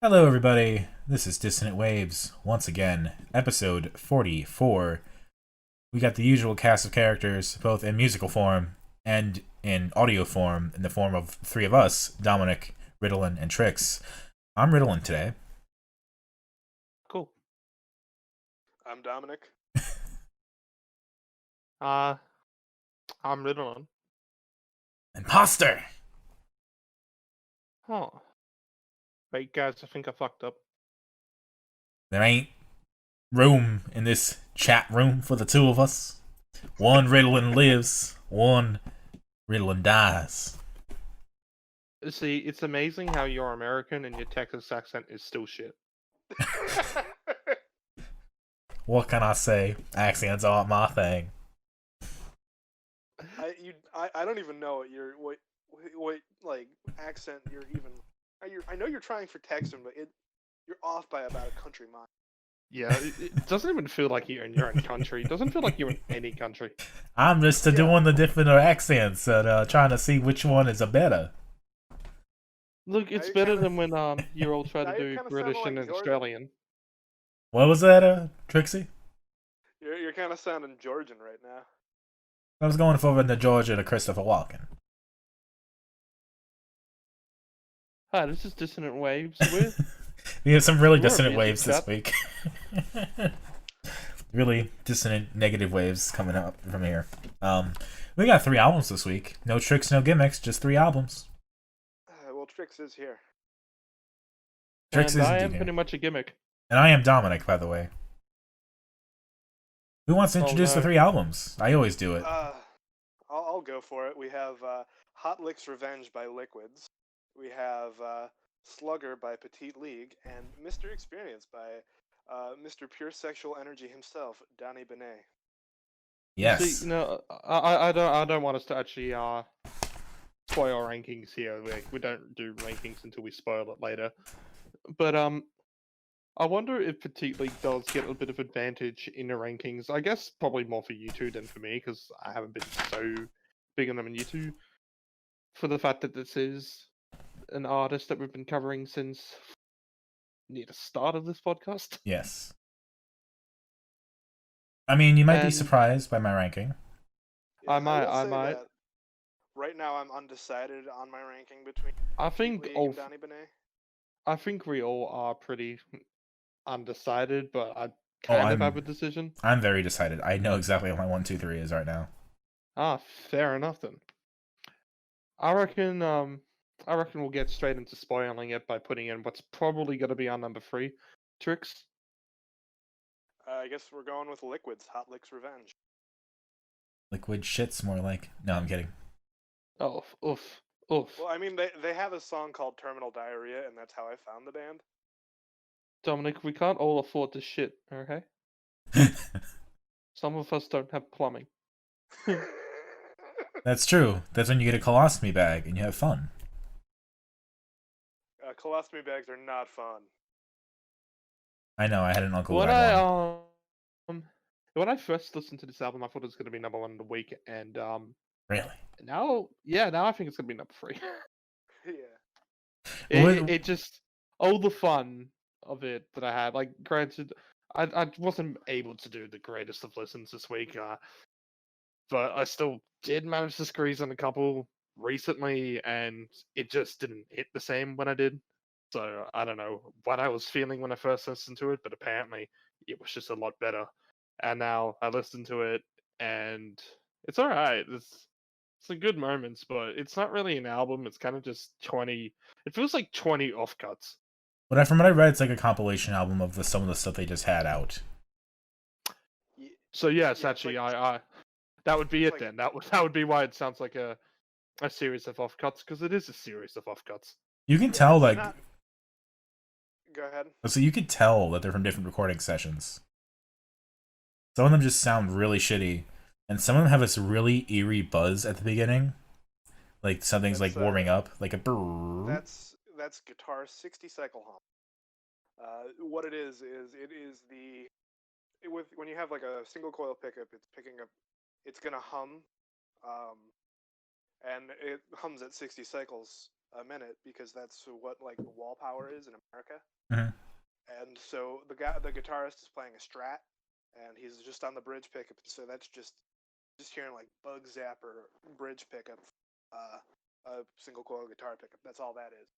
Hello, everybody. This is Dissonant Waves. Once again, episode 44. We got the usual cast of characters, both in musical form and in audio form, in the form of three of us Dominic, Ritalin, and Trix. I'm Ritalin today. Cool. I'm Dominic. I'm Ritalin. Imposter! Oh. Wait, guys, I think I fucked up. There ain't room in this chat room for the two of us. One Ritalin lives, one Ritalin dies. See, it's amazing how you're American and your Texas accent is still shit. What can I say? Accents aren't my thing. I don't even know what like accent you're even. I know you're trying for Texan, but you're off by about a country mile. Yeah, it doesn't even feel like you're in your own country. It doesn't feel like you're in any country. I'm just doing the different accents and trying to see which one is a better. Look, it's better than when you all try to do British and Australian. What was that, Trixie? You're kind of sounding Georgian right now. I was going forward to Georgia to Christopher Walken. Hi, this is Dissonant Waves We have some really We're a dissonant music waves this chat. week. Really dissonant negative waves coming up from here. We got 3 albums this week. No tricks, no gimmicks, just 3 albums. Well, Trix is here. Trix And is I indeed am here. pretty much a gimmick. And I am Dominic, by the way. Who wants to introduce the 3 albums? I always do it. I'll go for it. We have Liqs Revenge by Liquids. We have Slugger by Petite League, and Mr. Experience by Mr. Pure Sexual Energy himself, Donny Benét. Yes. See, no, I don't want us to actually spoil rankings here. We don't do rankings until we spoil it later. But I wonder if Petite League does get a bit of advantage in the rankings. I guess probably more for you two than for me, because I haven't been so big on them in you two. For the fact that this is an artist that we've been covering since near the start of this podcast. Yes. I mean, you might be And- surprised by my ranking. Yeah, I might. that right now, I'm undecided on my ranking between I Petite think League and Donny Benét. I think we all are pretty undecided, but I kind of have a decision. I'm very decided. I know exactly what my 1, 2, 3 is right now. Ah, fair enough then. I reckon we'll get straight into spoiling it by putting in what's probably going to be our number 3, Trix. I guess we're going with Liquids, Liqs Revenge. Liquid shit's more like. No, I'm kidding. Oh, oof. Well, I mean, they have a song called Terminal Diarrhea, and that's how I found the band. Dominic, we can't all afford this shit, okay? Some of us don't have plumbing. That's true. That's when you get a colostomy bag and you have fun. Colostomy bags are not fun. I know, I had an uncle When who had one. when I first listened to this album, I thought it was going to be number 1 in the week, and Really? now I think it's going to be number 3. Yeah. It just all the fun of it that I had. Like, granted, I wasn't able to do the greatest of listens this week, but I still did manage to squeeze in a couple recently, and it just didn't hit the same when I did. So I don't know what I was feeling when I first listened to it, but apparently it was just a lot better. And now I listened to it, and it's all right. It's some good moments, but it's not really an album. It's kind of just 20. It feels like 20 offcuts. But from what I read, it's like a compilation album of some of the stuff they just had out. So yes, Yeah, actually, like, that would be it like, then. That would be why it sounds like a series of offcuts, because it is a series of offcuts. You can tell, like. Go ahead. So you could tell that they're from different recording sessions. Some of them just sound really shitty, and some of them have this really eerie buzz at the beginning. Like something's like warming up, like a brrr. That's guitar 60 cycle hum. What it is when you have like a single coil pickup, it's gonna hum, and it hums at 60 cycles a minute because that's what like the wall power is in America. Mhm. And so the guitarist is playing a Strat, and he's just on the bridge pickup. So that's just hearing like bug zapper bridge pickup, a single coil guitar pickup. That's all that is.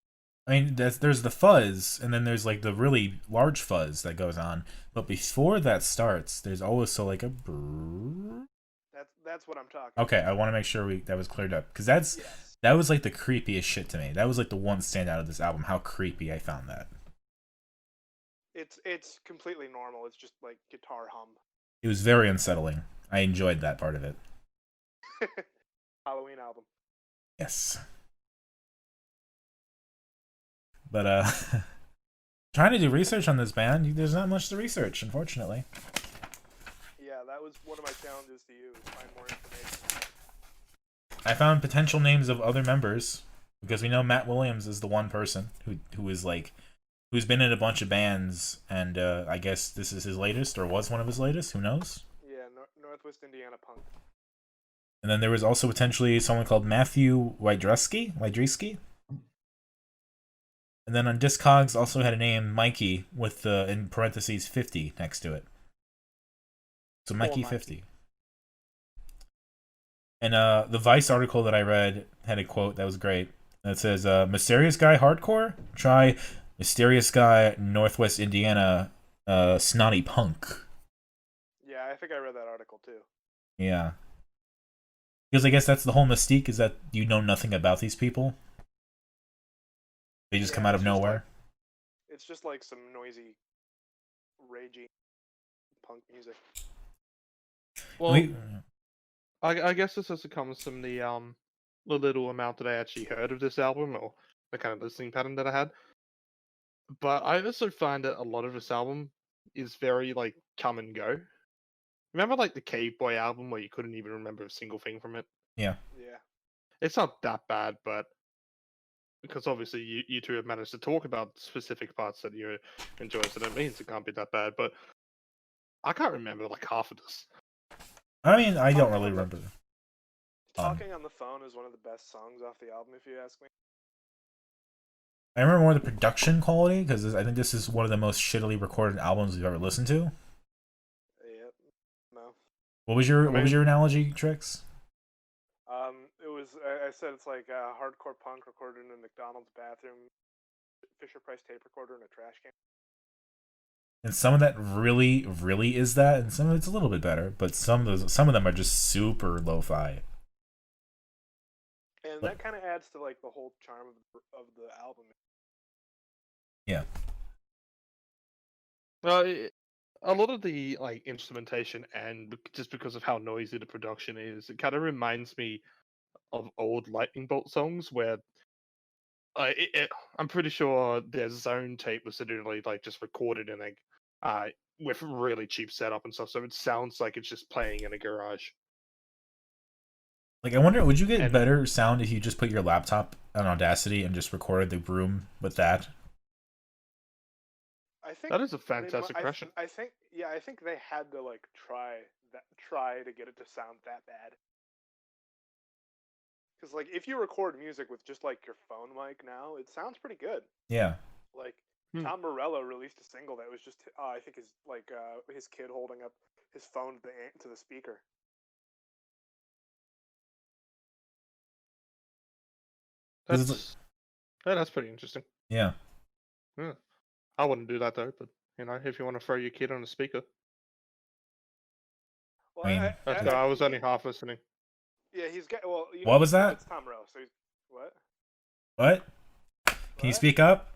I mean, there's the fuzz, and then there's like the really large fuzz that goes on. But before that starts, there's also like a brrrr. That's what I'm talking. Okay, I want to make sure that was cleared up because that was like the creepiest shit to me. That was like the one standout of this album. How creepy I found that. It's completely normal. It's just like guitar hum. It was very unsettling. I enjoyed that part of it. Halloween album. Yes. But trying to do research on this band, there's not much to research, unfortunately. Yeah, that was one of my challenges to you, find more information. I found potential names of other members because we know Matt Williams is the one person who's been in a bunch of bands, and I guess this is his latest or was one of his latest. Who knows? Yeah, Northwest Indiana punk. And then there was also potentially someone called Matthew Wydreski. And then on Discogs also had a name Mikey with in parentheses 50 next to it. So Mikey 50. And the Vice article that I read had a quote that was great. That says, "Mysterious guy hardcore? Try mysterious guy Northwest Indiana snotty punk." Yeah, I think I read that article too. Yeah. Because I guess that's the whole mystique, is that you know nothing about these people. They just come out of nowhere. It's just like some noisy, ragey punk music. Well, I guess this also comes from the little amount that I actually heard of this album, or the kind of listening pattern that I had. But I also find that a lot of this album is very like come and go. Remember like the Cave Boy album where you couldn't even remember a single thing from it? Yeah. Yeah. It's not that bad, but because obviously you two have managed to talk about specific parts that you enjoy, so that means it can't be that bad. But I can't remember like half of this. I mean, I don't really remember. Talking on the Phone is one of the best songs off the album, if you ask me. I remember more the production quality, because I think this is one of the most shittily recorded albums we've ever listened to. Yep. No. What was your analogy, Trix? It was, I said it's like hardcore punk recorded in a McDonald's bathroom, Fisher Price tape recorder, and a trash can. And some of that really, really is that, and some of it's a little bit better, but some of them are just super lo-fi. And that kind of adds to like the whole charm of the album. Yeah. Well, a lot of the like instrumentation, and just because of how noisy the production is, it kind of reminds me of old Lightning Bolt songs where I'm pretty sure their Zone tape was literally like just recorded in with really cheap setup and stuff, so it sounds like it's just playing in a garage. Like, I wonder, would you get better sound if you just put your laptop on Audacity and just recorded the room with that? I think that is a fantastic question. I think they had to like try to get it to sound that bad. Because like if you record music with just like your phone mic now, it sounds pretty good. Yeah. Like Tom Morello released a single that was just I think his kid holding up his phone to the speaker. That's pretty interesting. Yeah. I wouldn't do that though, but if you want to throw your kid on a speaker. Well, I was only half listening. Yeah, he's got. Well, what was that? It's Tom Morello. So what? What? Can you speak up?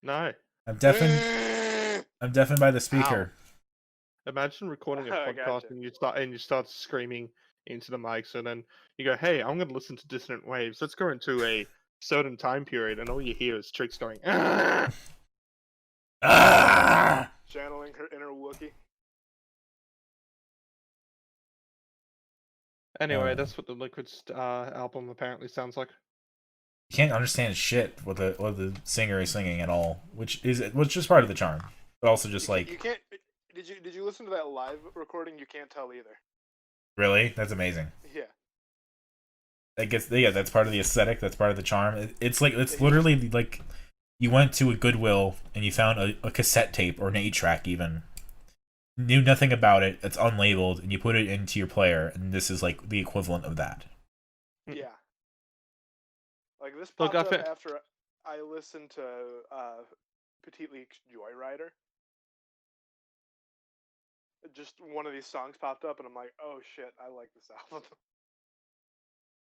No. I'm deafened by the speaker. Ow. Imagine recording a podcast and you start screaming into the mics, and then you go, "Hey, I'm going to listen to Dissonant Waves. Let's go into a certain time period," and all you hear is Trix going, "Ah!" Ah! Channeling her inner Wookiee. Anyway, that's what the Liquids album apparently sounds like. You can't understand shit what the singer is singing at all, which is part of the charm, but also just you can't. Did you listen to that live recording? You can't tell either. Really? That's amazing. Yeah. I guess yeah, that's part of the aesthetic. That's part of the charm. It's like it's literally like you went to a Goodwill and you found a cassette tape or an 8-track even. Knew nothing about it. It's unlabeled, and you put it into your player, and this is like the equivalent of that. Yeah. Like this Look, popped up after I listened to Petite League Joyrider. Just one of these songs popped up, and I'm like, oh shit, I like this album.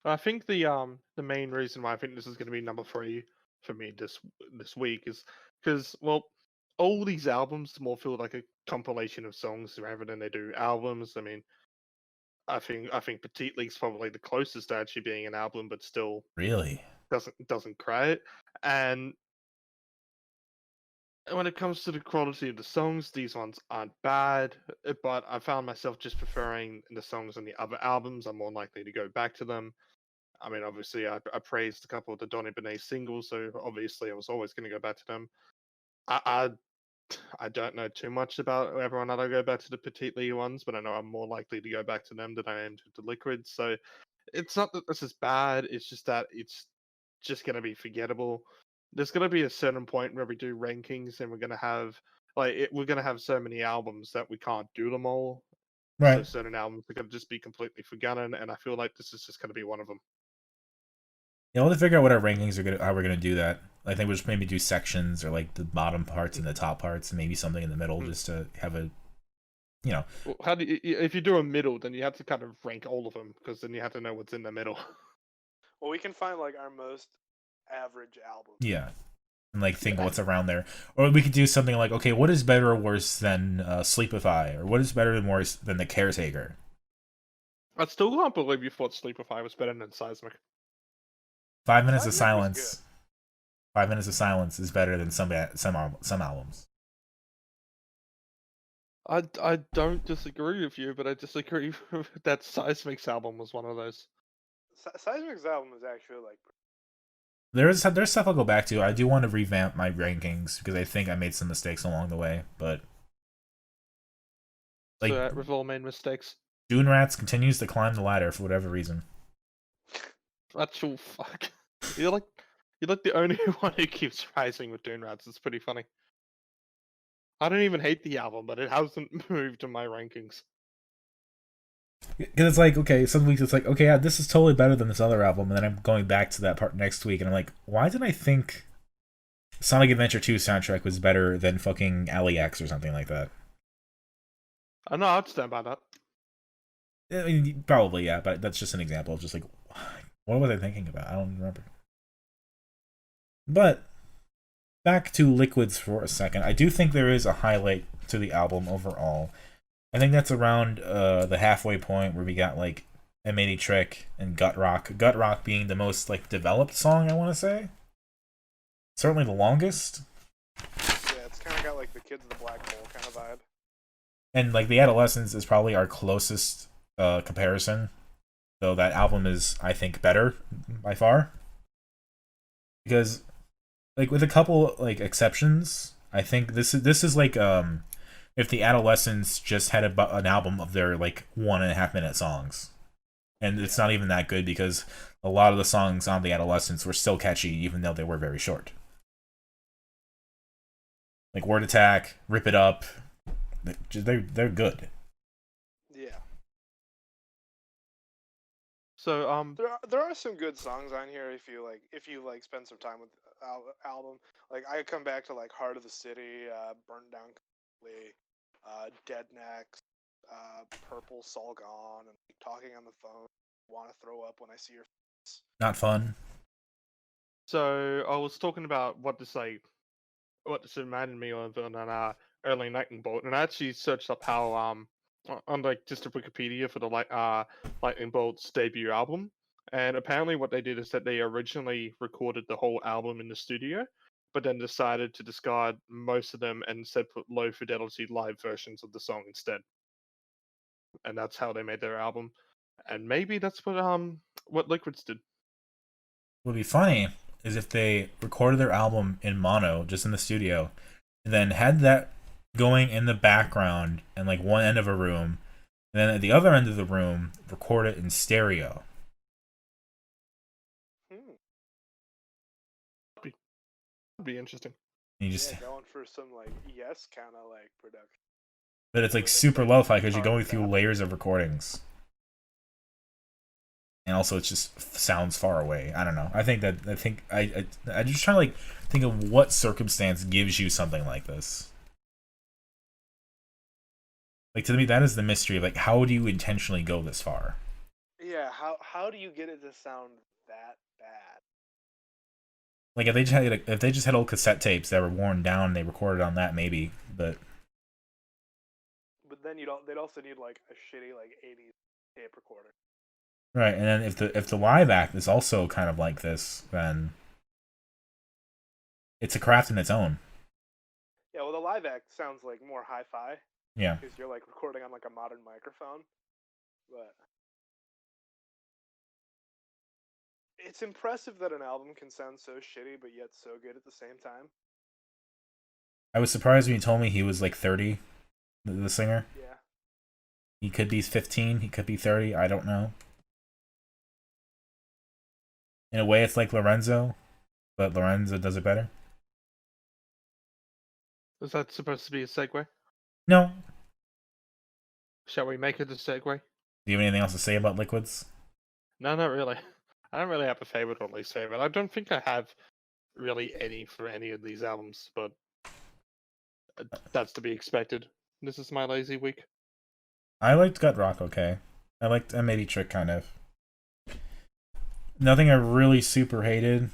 I think the main reason why I think this is going to be number 3 for me this week is because, well, all these albums more feel like a compilation of songs rather than they do albums. I mean, I think Petite League's probably the closest to actually being an album, but still Really? doesn't cry it. And when it comes to the quality of the songs, these ones aren't bad, but I found myself just preferring the songs on the other albums. I'm more likely to go back to them. I mean, obviously, I praised a couple of the Donny Benét singles, so obviously I was always going to go back to them. I I don't know too much about everyone that I go back to the Petite League ones, but I know I'm more likely to go back to them than I am to the Liquids. So it's not that this is bad, it's just that it's just going to be forgettable. There's going to be a certain point where we do rankings and we're going to have we're going to have so many albums that we can't do them all. So Right. certain albums are going to just be completely forgotten, and I feel like this is just going to be one of them. Yeah, we'll have to figure out what our rankings are how we're gonna do that. I think we'll just maybe do sections or like the bottom parts and the top parts, and maybe something in the middle, just to have a, you know. Well, how do you, if you do a middle, then you have to kind of rank all of them because then you have to know what's in the middle. Well, we can find like our most average album. Yeah, and like think what's around there, or we could do something like, okay, what is better or worse than Sleepify, or what is better and worse than The Caretaker? I still can't believe you thought Sleepify was better than Seismic. 5 minutes of Seismic was silence. 5 minutes of silence is better than some albums. I don't disagree with you, but I disagree that Seismic's album was one of those. Seismic's album is actually like. There's stuff I'll go back to. I do want to revamp my rankings because I think I made some mistakes along the way, but like So we've all made mistakes. Dune Rats continues to climb the ladder for whatever reason. Actual fuck. You're like the only one who keeps rising with Dune Rats. It's pretty funny. I don't even hate the album, but it hasn't moved in my rankings. Because it's like, okay, some weeks it's like, okay, yeah, this is totally better than this other album, and then I'm going back to that part next week, and I'm like, why did I think Sonic Adventure 2 soundtrack was better than fucking Alley X or something like that? I know, I'd stand by that. I mean, probably, yeah, but that's just an example of just like, what was I thinking about? I don't remember. But back to Liquids for a second. I do think there is a highlight to the album overall. I think that's around the halfway point where we got like A Mini Trick and Gut Rock. Gut Rock being the most like developed song, I want to say. Certainly the longest. Yeah, it's kind of got like the Kids of the Black Hole kind of vibe. And like the Adolescence is probably our closest comparison. Though that album is, I think, better by far. Because like with a couple like exceptions, I think this is like if the Adolescents just had an album of their like 1.5 minute songs, and it's not even that good because a lot of the songs on the Adolescents were still catchy even though they were very short. Like Word Attack, Rip It Up, they're good. Yeah. So there are some good songs on here if you like spend some time with the album. Like I come back to like Heart of the City, Burnt Down Completely, Dead Necks, Purple, Sol Gone, and Talking on the Phone. Want to throw up when I see your face. Not fun. So I was talking about what this reminded me of on early Lightning Bolt, and I actually searched up how on like just a Wikipedia for the Lightning Bolt's debut album, and apparently what they did is that they originally recorded the whole album in the studio, but then decided to discard most of them and instead put low fidelity live versions of the song instead, and that's how they made their album, and maybe that's what Liquids did. What would be funny is if they recorded their album in mono, just in the studio, and then had that going in the background in like one end of a room, and then at the other end of the room, record it in stereo. be interesting. You just, Yeah, going for some like Yes kind of like production. but it's like With a super sick lo-fi because you're guitar going through stuff. layers of recordings, and also it just sounds far away. I don't know. I think I just trying to like think of what circumstance gives you something like this. Like, to me, that is the mystery. Like, how do you intentionally go this far? Yeah, how do you get it to sound that bad? Like, if they just had old cassette tapes that were worn down, and they recorded on that, maybe. But But then they'd also need like a shitty like 80s tape recorder. right, and then if the live act is also kind of like this, then it's a craft in its own. Yeah, well the live act sounds like more hi-fi Yeah, because you're like recording on like a modern microphone. But it's impressive that an album can sound so shitty but yet so good at the same time. I was surprised when you told me he was like 30, the singer. Yeah. He could be 15, he could be 30. I don't know. In a way, it's like Lorenzo, but Lorenzo does it better. Is that supposed to be a segue? No. Shall we make it a segue? Do you have anything else to say about Liquids? No, not really. I don't really have a favorite or least favorite. I don't think I have really any for any of these albums, but that's to be expected. This is my lazy week. I liked Gut Rock, okay. I liked maybe Trick, kind of. Nothing I really super hated.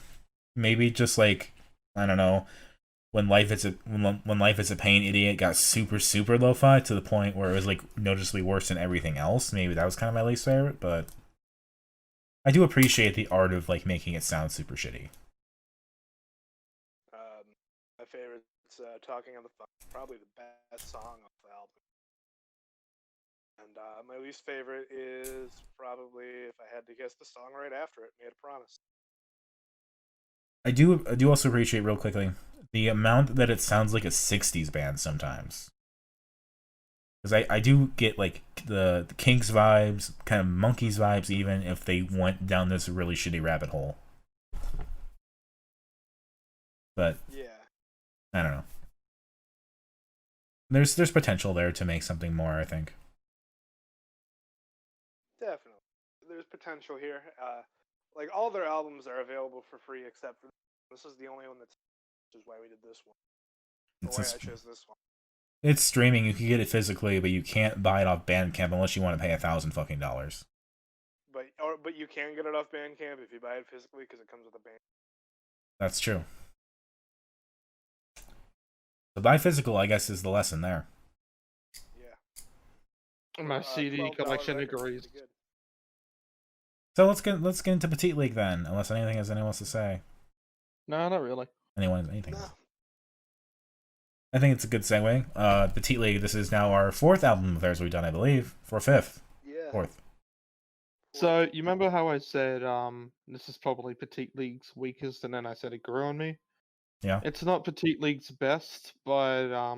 Maybe just like, I don't know, when Life is a Pain Idiot got super lo-fi to the point where it was like noticeably worse than everything else. Maybe that was kind of my least favorite, but I do appreciate the art of like making it sound super shitty. My favorite's Talking on the Phone. Probably the best song off the album. And my least favorite is probably, if I had to guess, the song right after it, Made a Promise. I do also appreciate, real quickly, the amount that it sounds like a 60s band sometimes. Because I do get like the Kinks vibes, kind of Monkeys vibes, even if they went down this really shitty rabbit hole. But Yeah. I don't know. There's potential there to make something more, I think. Definitely. There's potential here. Like, all their albums are available for free except for this is the only one that's, which is why we did this one. Or why I chose this one. It's streaming. You can get it physically, but you can't buy it off Bandcamp unless you want to pay $1,000. But you can get it off Bandcamp if you buy it physically because it comes with a band. That's true. So buy physical, I guess, is the lesson there. Yeah. My CD $12 collection record's agrees. pretty good. So let's get into Petite League then, unless anything else to say. No, not really. Anything? No. I think it's a good segue. Petite League. This is now our fourth album of theirs we've done, I believe, for fifth, Yeah. fourth. So you remember how I said this is probably Petite League's weakest, and then I said it grew on me. Yeah. It's not Petite League's best, but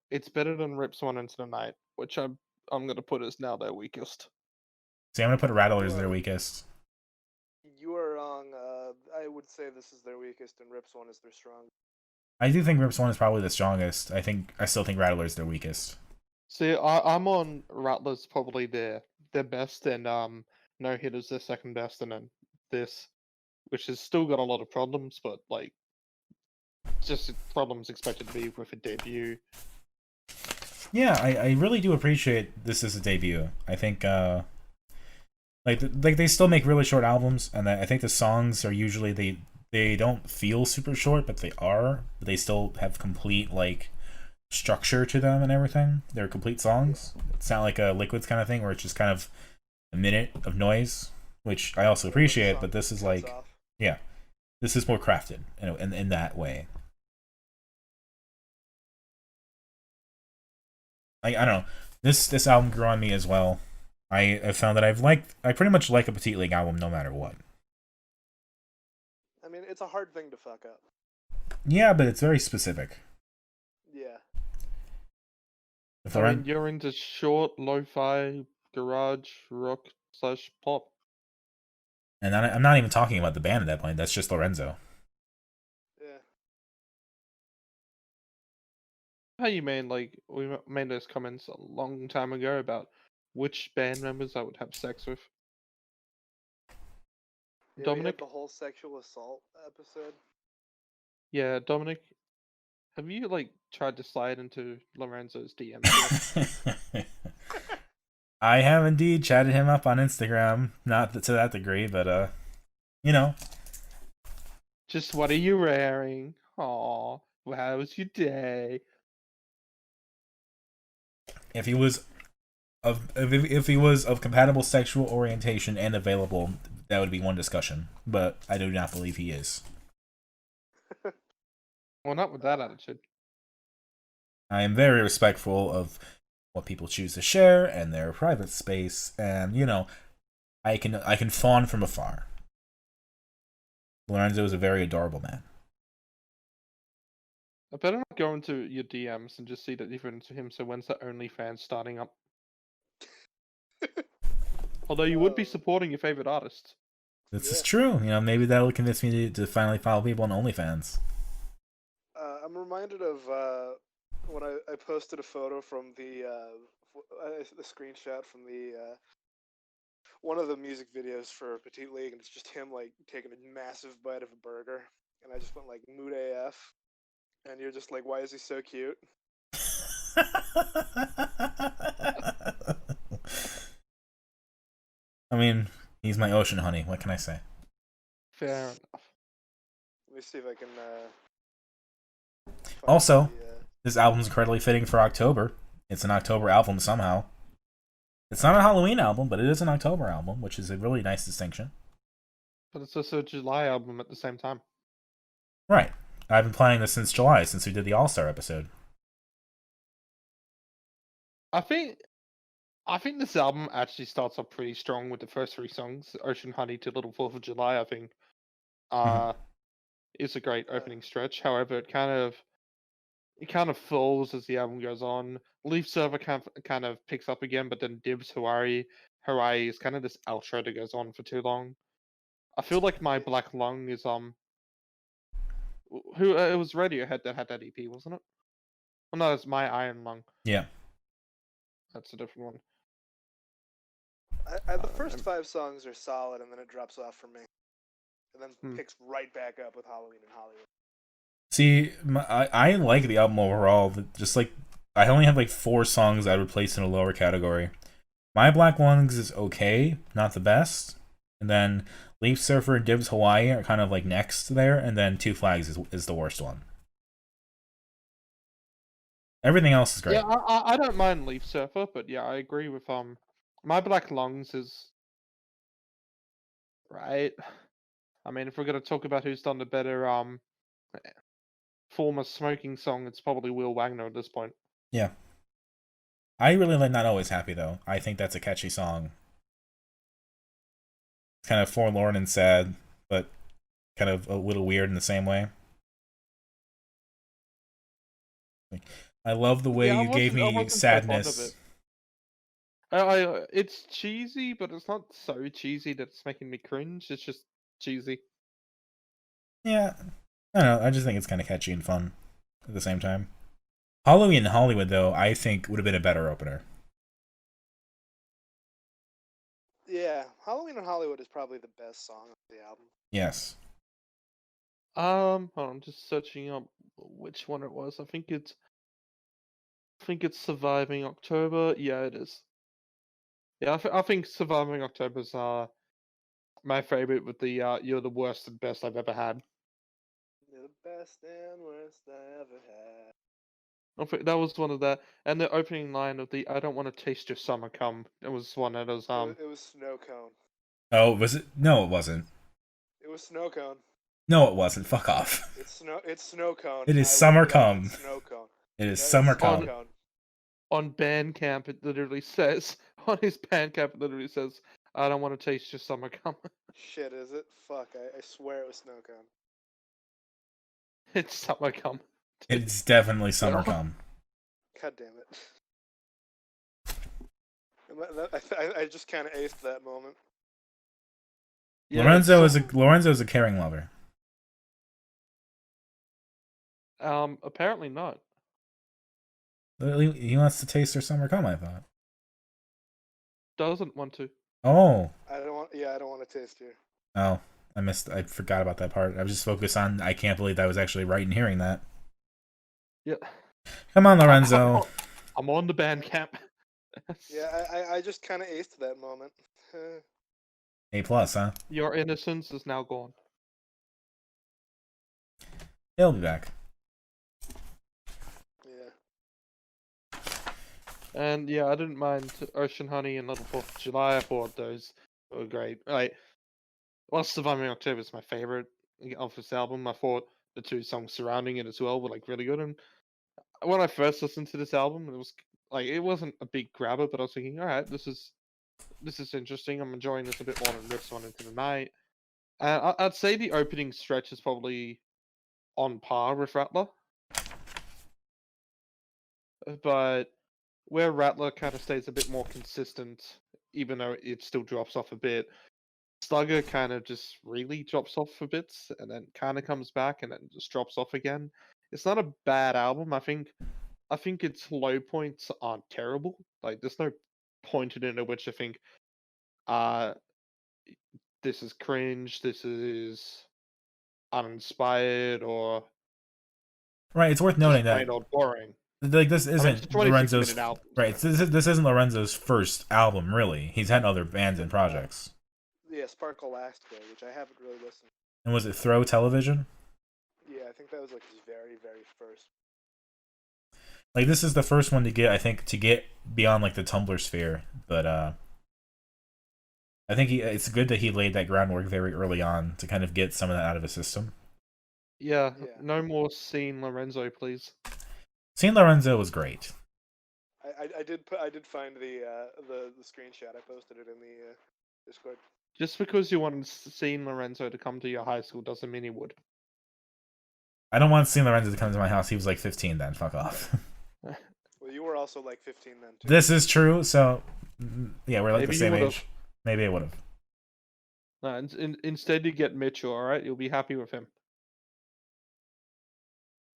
it's better than Rips One Into the Night, which I'm gonna put as now their weakest. See, I'm gonna put Rattler as their weakest. You are wrong. I would say this is their weakest, and Rips One is their strongest. I do think Rips 1 is probably the strongest. I still think Rattler is their weakest. See, I'm on Rattlers probably their best, and No Hitter's their second best, and then this, which has still got a lot of problems, but like just problems expected to be with a debut. Yeah, I really do appreciate this as a debut. I think like they still make really short albums, and I think the songs are usually they don't feel super short, but they are. But they still have complete like structure to them and everything. They're complete songs. It's not like a Liquids kind of thing where it's just kind of a minute of noise, which I also appreciate. But this is like, yeah, this is more crafted in that way. I don't know. This album grew on me as well. I have found that I pretty much like a Petite League album no matter what. I mean, it's a hard thing to fuck up. Yeah, but it's very specific. Yeah. I mean, you're into short, lo-fi, garage, rock / pop. And I'm not even talking about the band at that point. That's just Lorenzo. Yeah. how you made we made those comments a long time ago about which band members I would have sex with. Yeah, we had Dominic, the whole sexual assault episode. yeah, Dominic, have you tried to slide into Lorenzo's DMs yet? I have indeed chatted him up on Instagram, not to that degree, but you know, Just what are you wearing? Aw, how was your day? if he was if he was of compatible sexual orientation and available, that would be one discussion. But I do not believe he is. Well, not with that attitude. I am very respectful of what people choose to share and their private space, and I can fawn from afar. Lorenzo is a very adorable man. I better not go into your DMs and just see that you've written to him. So when's the OnlyFans starting up? Although you would be supporting your favorite artists. This is true. Maybe that'll convince me to finally follow people on OnlyFans. I'm reminded of when I posted a photo from the screenshot from the one of the music videos for Petite League, and it's just him taking a massive bite of a burger, and I just went mood AF, and you're just like, why is he so cute? I mean, he's my ocean honey. What can I say? Fair enough. Let me see if I can. Also, this album's incredibly fitting for October. It's an October album somehow. It's not a Halloween album, but it is an October album, which is a really nice distinction. But it's also a July album at the same time. Right. I've been playing this since July, since we did the All-Star episode. I think this album actually starts off pretty strong with the first 3 songs, Ocean Honey to Little 4th of July, I think. Is a great opening stretch. However, it kind of falls as the album goes on. Leaf Server kind of picks up again, but then Dibs Hawaii is kind of this outro that goes on for too long. I feel like My Black Lung is it was Radiohead that had that EP, wasn't it? Oh no, it's My Iron Lung. Yeah. That's a different one. The first 5 songs are solid, and then it drops off for me, and then picks right back up with Halloween in Hollywood. See, I like the album overall. Just I only have 4 songs I would place in a lower category. My Black Lungs is okay, not the best. And then Leaf Surfer and Dibs Hawaii are kind of next there, and then Two Flags is the worst one. Everything else is great. Yeah, I don't mind Leaf Surfer, but yeah, I agree with My Black Lungs is right. I mean, if we're gonna talk about who's done the better former smoking song, it's probably Will Wagner at this point. Yeah. I really like Not Always Happy, though. I think that's a catchy song. It's kind of forlorn and sad, but kind of a little weird in the same way. I love the way you gave me sadness. It's cheesy, but it's not so cheesy that it's making me cringe. It's just cheesy. Yeah. I don't know. I just think it's kind of catchy and fun at the same time. Halloween in Hollywood, though, I think would have been a better opener. Yeah, Halloween in Hollywood is probably the best song of the album. Yes. Hold on, I'm just searching up which one it was. I think it's Surviving October. Yeah, it is. Yeah, I think Surviving October's my favorite with the You're the Worst and Best I've Ever Had. You're the best and worst I ever had. I think that was one of the, and the opening line of the I don't want to taste your summer come. It was one that was It was Snow Cone. Oh, was it? No, it wasn't. It was Snow Cone. No, it wasn't. Fuck off. It's Snow Cone. It is Summer Come. Snow Cone. It is Summer Come. On Bandcamp, it literally says, on his Bandcamp, it literally says, I don't want to taste your summer cum. Shit, is it? Fuck, I swear it was Snow Cone. It's summer cum. It's definitely Summer Come. God damn it. I just kind of aced that moment. Yeah, Lorenzo is a caring lover. Apparently not. He wants to taste her summer cum, I thought. Doesn't want to. Oh. I don't want. Yeah, I don't want to taste you. Oh. I forgot about that part. I was just focused on, I can't believe I was actually right in hearing that. Yeah. Come on, Lorenzo. I'm on the band camp. Yeah, I just kind of aced that moment. A+, huh? Your innocence is now gone. He'll be back. Yeah. And yeah, I didn't mind Ocean Honey and Little 4th of July. I thought those were great. Like, while Surviving October is my favorite of this album, I thought the two songs surrounding it as well were like really good. And when I first listened to this album, it was like it wasn't a big grabber, but I was thinking, all right, this is interesting. I'm enjoying this a bit more than Rips On Into the Night. And I'd say the opening stretch is probably on par with Rattler, but where Rattler kind of stays a bit more consistent, even though it still drops off a bit, Slugger kind of just really drops off for bits and then kind of comes back and then just drops off again. It's not a bad album. I think its low points aren't terrible. Like there's no point in it at which I think uh this is cringe, this is uninspired, or Right, it's worth just noting that plain old boring. like this I mean, it's a isn't 26 Lorenzo's minute album. right. So. This isn't Lorenzo's first album, really. He's had other bands and projects. Yeah, Sparkle Last Day, which I haven't really listened to. And was it Throw Television? Yeah, I think that was like his very, very first. Like this is the first one to get beyond like the Tumblr sphere, but I think it's good that he laid that groundwork very early on to kind of get some of that out of his system. Yeah, no more Scene Lorenzo, please. Scene Lorenzo was great. I did find the screenshot. I posted it in the Discord. Just because you wanted Scene Lorenzo to come to your high school doesn't mean he would. I don't want Scene Lorenzo to come to my house. He was like 15 then. Fuck off. Well, you were also like 15 then too. This is true. So yeah, we're like Maybe the same age. Maybe I would have. No, instead you get Mitchell. All right, you'll be happy with him.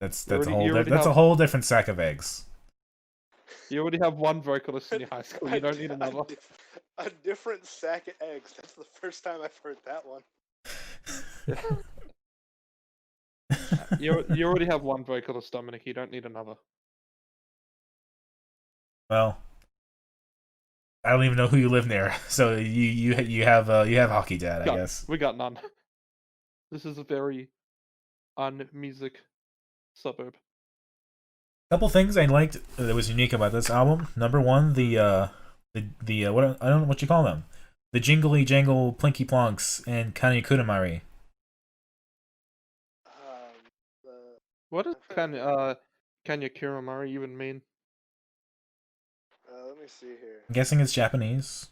That's a whole different sack of eggs. You already have one vocalist in your high school. You don't need another. A different sack of eggs. That's the first time I've heard that one. You already have one vocalist, Dominic. You don't need another. Well, I don't even know who you live near. So you have Hockey Dad, I guess. We got none. This is a very un-music suburb. Couple things I liked that was unique about this album. Number one, the what I don't know what you call them, the jingly jangle plinky plonks and Kanye Kudamari. What does Kanye Kuramari even mean? Let me see here. I'm guessing it's Japanese.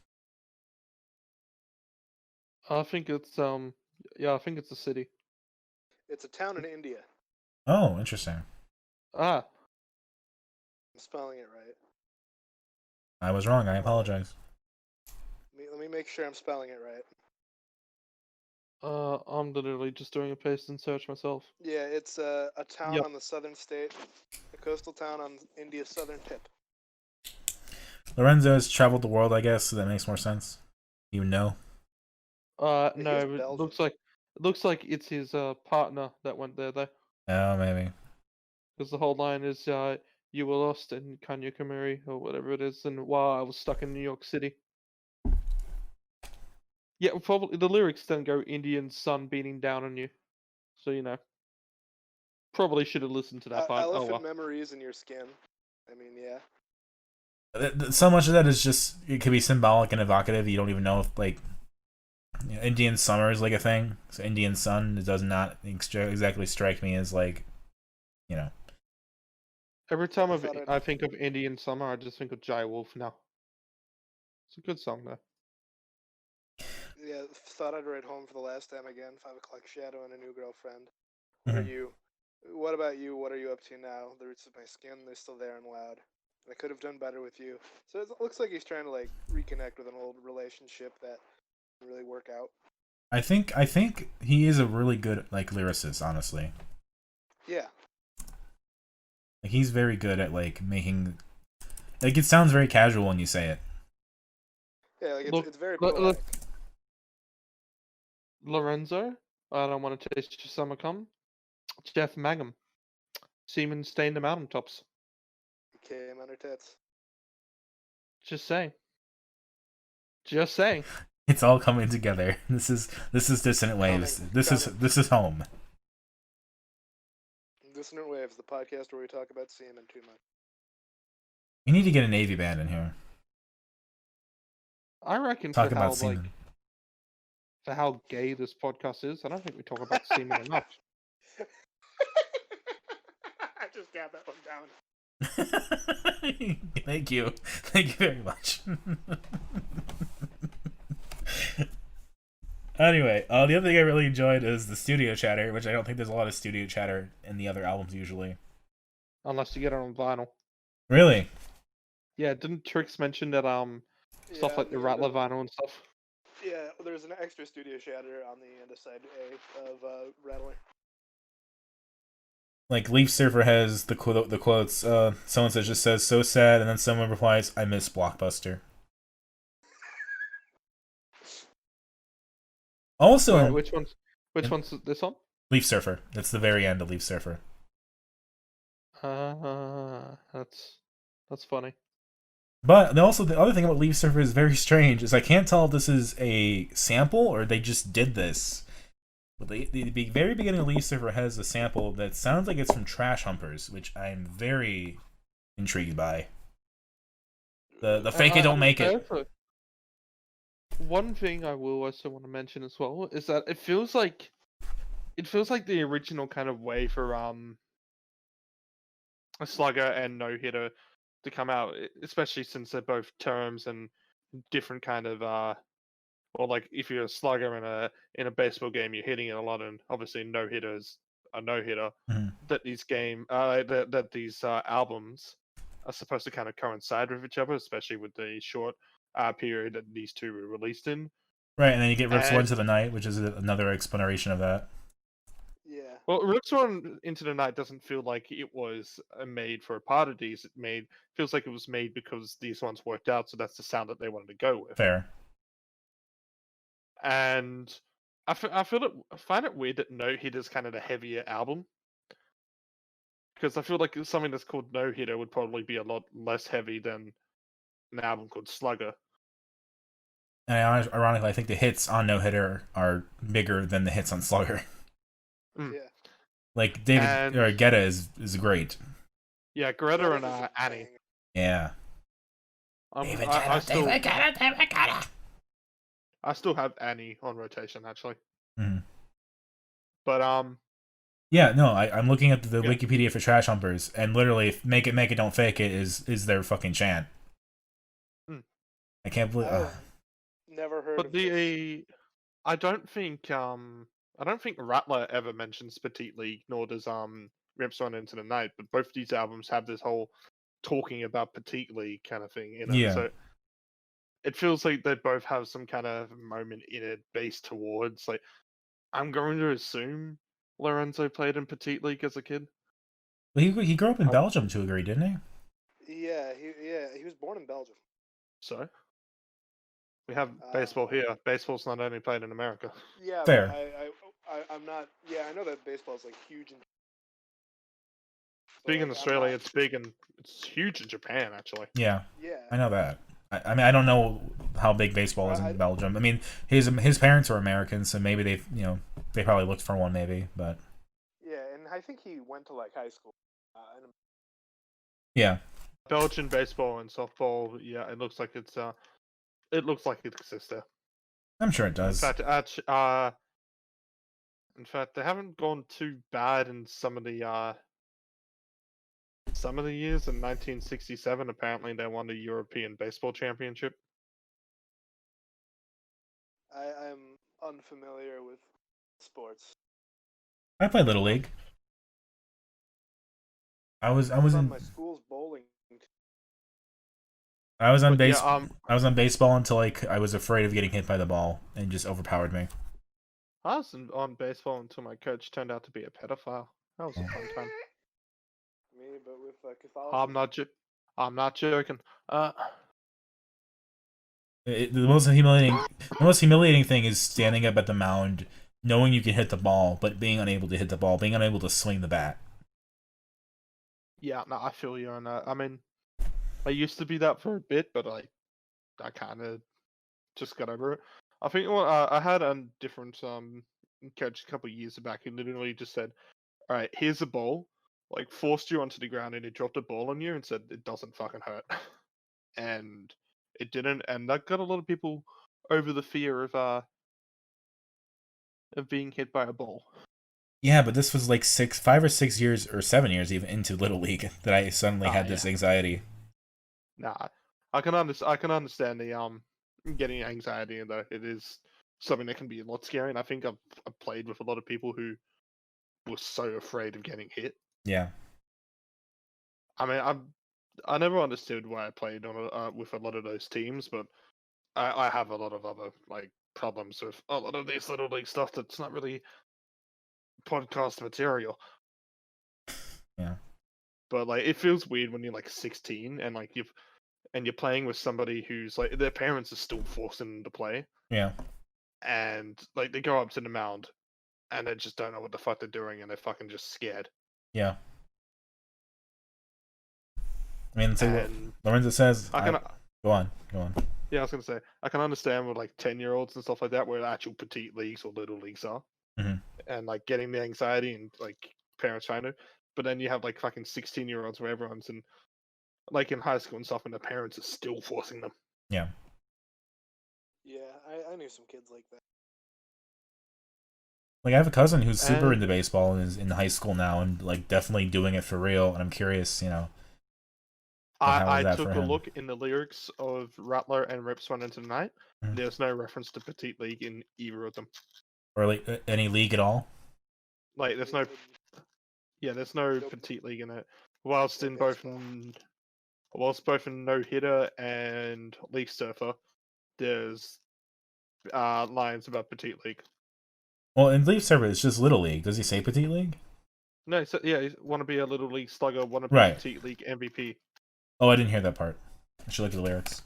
I think it's I think it's a city. It's a town in India. Oh, interesting. Ah. I'm spelling it right. I was wrong. I apologize. Let me make sure I'm spelling it right. I'm literally just doing a paste and search myself. Yeah, it's a town on the southern state, a coastal town on India's southern tip. Lorenzo has traveled the world, I guess, so that makes more sense. You know? No, it looks like it's his partner that went there though. Oh, maybe. Because the whole line is you were lost in Kanyakumari or whatever it is, and while I was stuck in New York City. Yeah, probably the lyrics then go Indian sun beating down on you. So you know. Probably should have listened to that part. Elephant memories in your skin. I mean, yeah. So much of that is just, it could be symbolic and evocative. You don't even know if, like, you know, Indian summer is like a thing. So Indian sun, it does not exactly strike me as, like, you know. Every time I think of Indian summer, I just think of Jai Wolf now. It's a good song though. Yeah, thought I'd write home for the last time again. 5 o'clock shadow and a new girlfriend. Mm-hmm. What are you? What about you? What are you up to now? The roots of my skin, they're still there and loud. I could have done better with you. So it looks like he's trying to like reconnect with an old relationship that didn't really work out. I think he is a really good like lyricist, honestly. Yeah. Like, he's very good at like making like it sounds very casual when you say it. Yeah, like Look, it's very look, poetic. Lorenzo, I don't want to taste your summer cum. Jeff Mangum, semen stained the mountaintops. He came under tits. Just saying. Just saying. It's all coming together. This is Dissonant Waves. Coming. This is home. Dissonant Waves, the podcast where we talk about semen too much. We need to get a Navy band in here. I reckon Talk for about how semen. for how gay this podcast is, I don't think we talk about semen enough. I just got that one down. Thank you. Thank you very much. Anyway, the other thing I really enjoyed is the studio chatter, which I don't think there's a lot of studio chatter in the other albums usually. Unless you get it on vinyl. Really? Yeah, didn't Trix mention that stuff like the Rattler vinyl and stuff? Yeah, there's an extra studio shatter on the side A of Rattler. Like, Leaf Surfer has the quotes, someone just says, so sad, and then someone replies, I miss Blockbuster. Also, Right, which one's this one? Leaf Surfer. That's the very end of Leaf Surfer. That's funny. But also, the other thing about Leaf Surfer is very strange, is I can't tell if this is a sample or they just did this. But the very beginning of Leaf Surfer has a sample that sounds like it's from Trash Humpers, which I'm very intrigued by. The fake it, don't make it. One thing I will also want to mention as well is that it feels like the original kind of way for a Slugger and No Hitter to come out, especially since they're both terms and different kind of well, like if you're a Slugger in a baseball game, you're hitting it a lot, and obviously No Hitter is a no hitter. Mm-hmm. That these albums are supposed to kind of coincide with each other, especially with the short period that these two were released in. Right, and then you get Rips One to the Night, which is another explanation of that. Yeah. Well, Rips One into the Night doesn't feel like it was made for a part of these. Feels like it was made because these ones worked out, so that's the sound that they wanted to go with. Fair. And I find it weird that No Hitter is kind of the heavier album, because I feel like something that's called No Hitter would probably be a lot less heavy than an album called Slugger. And ironically, I think the hits on No Hitter are bigger than the hits on Slugger. Mm. Yeah. Like David or Guetta is great. Yeah, Greta and Annie. Yeah. David Guetta. I still have Annie on rotation, actually. Mm-hmm. But yeah, no, I'm looking at the Wikipedia for Trash Humpers, and literally, make it, don't fake it is their fucking chant. Mm. I can't believe. Never heard. But of this. I don't think Rattler ever mentions Petite League, nor does Rips On Into the Night. But both these albums have this whole talking about Petite League kind of thing in it. Yeah. So it feels like they both have some kind of moment in it based towards, like, I'm going to assume Lorenzo played in Petite League as a kid. Well, he grew up in Belgium to a degree, didn't he? Yeah, he was born in Belgium. So we have baseball here. Baseball's not only played in America. Yeah, fair. But I'm not. Yeah, I know that baseball is like huge. Big in Australia, it's huge in Japan, actually. Yeah. Yeah. I know that. I mean, I don't know how big baseball is in Belgium. I mean, his parents were Americans, so maybe they probably looked for one, maybe, but. Yeah, and I think he went to like high school. Yeah. Belgian baseball and softball. Yeah, it looks like it exists there. I'm sure it does. In fact, they haven't gone too bad in some of the years. In 1967, apparently they won the European Baseball Championship. I'm unfamiliar with sports. I played Little League. I was in my school's bowling. I was on I was on baseball until I was afraid of getting hit by the ball and just overpowered me. I was on baseball until my coach turned out to be a pedophile. That was a fun time. Me but with Catholicism. I'm not joking. The most humiliating thing is standing up at the mound, knowing you can hit the ball, but being unable to hit the ball, being unable to swing the bat. Yeah, no, I feel you on that. I mean, I used to be that for a bit, but I kind of just got over it. I think I had a different coach a couple of years back who literally just said, "All right, here's a ball," like forced you onto the ground and he dropped a ball on you and said it doesn't fucking hurt, and it didn't, and that got a lot of people over the fear of being hit by a ball. Yeah, but this was like 5 or 6 years or 7 years even into Little League that I suddenly had this anxiety. Nah, I can understand the getting anxiety, and though it is something that can be a lot scary. And I think I've played with a lot of people who were so afraid of getting hit. Yeah. I mean, I never understood why I played on with a lot of those teams, but I have a lot of other like problems with a lot of this Little League stuff that's not really podcast material. Yeah. But like, it feels weird when you're like 16 and like you're playing with somebody who's like their parents are still forcing them to play. Yeah. And like they go up to the mound and they just don't know what the fuck they're doing and they're fucking just scared. Yeah. I mean, say what Lorenzo says. Go on. Yeah, I was gonna say I can understand with like 10-year-olds and stuff like that, where actual petite leagues or little leagues are, and like getting the anxiety and like parents trying to. But then you have like fucking 16-year-olds where everyone's in, like in high school and stuff, and the parents are still forcing them. Yeah. Yeah, I knew some kids like that. Like I have a cousin who's super into baseball and is in high school now and like definitely doing it for real. And I'm curious, I took a look in the lyrics of Rattler and Rips Run Into the Night. There's no reference to Petite League in either of them. Or like any league at all? Like there's no Petite League in it. Whilst both in No Hitter and Leaf Surfer, there's lines about Petite League. Well, in Leaf Surfer, it's just Little League. Does he say Petite League? No, so yeah, want to be a Little League Slugger, want to be a Petite League MVP. Oh, I didn't hear that part. I should look at the lyrics.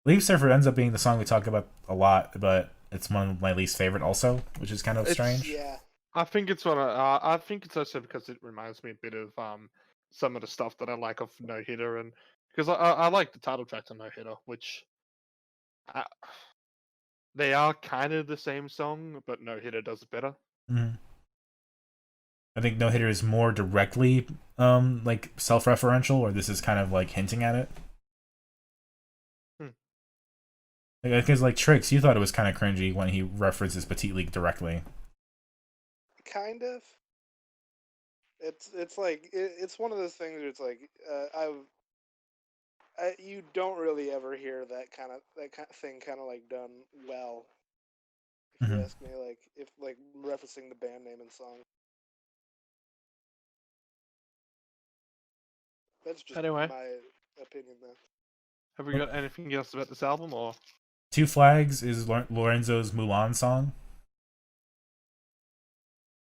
Leaf Surfer ends up being the song we talk about a lot, but it's one of my least favorite also, which is kind of strange. Yeah. I think it's I think it's also because it reminds me a bit of some of the stuff that I like of No Hitter, and because I like the title track to No Hitter, which they are kind of the same song, but No Hitter does it better. Mm-hmm. I think No Hitter is more directly like self-referential, or this is kind of like hinting at it. Because like Tricks, you thought it was kind of cringy when he references Petite League directly. Kind of. It's like it's one of those things where it's like you don't really ever hear that kind of thing kind of like done well. If you ask me, like if like referencing the band name and song. That's just anyway. my opinion, though. Have we got anything else about this album, or? Two Flags is Lorenzo's Mulan song.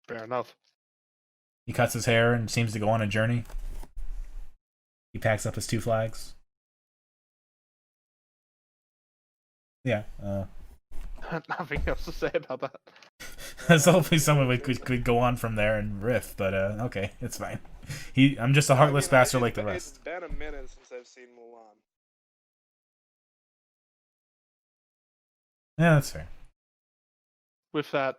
Fair enough. He cuts his hair and seems to go on a journey. He packs up his two flags. Yeah. Nothing else to say about that. There's hopefully someone could go on from there and riff, but okay, it's fine. I'm just a heartless bastard like the rest. It's been a minute since I've seen Mulan. Yeah, that's fair. With that,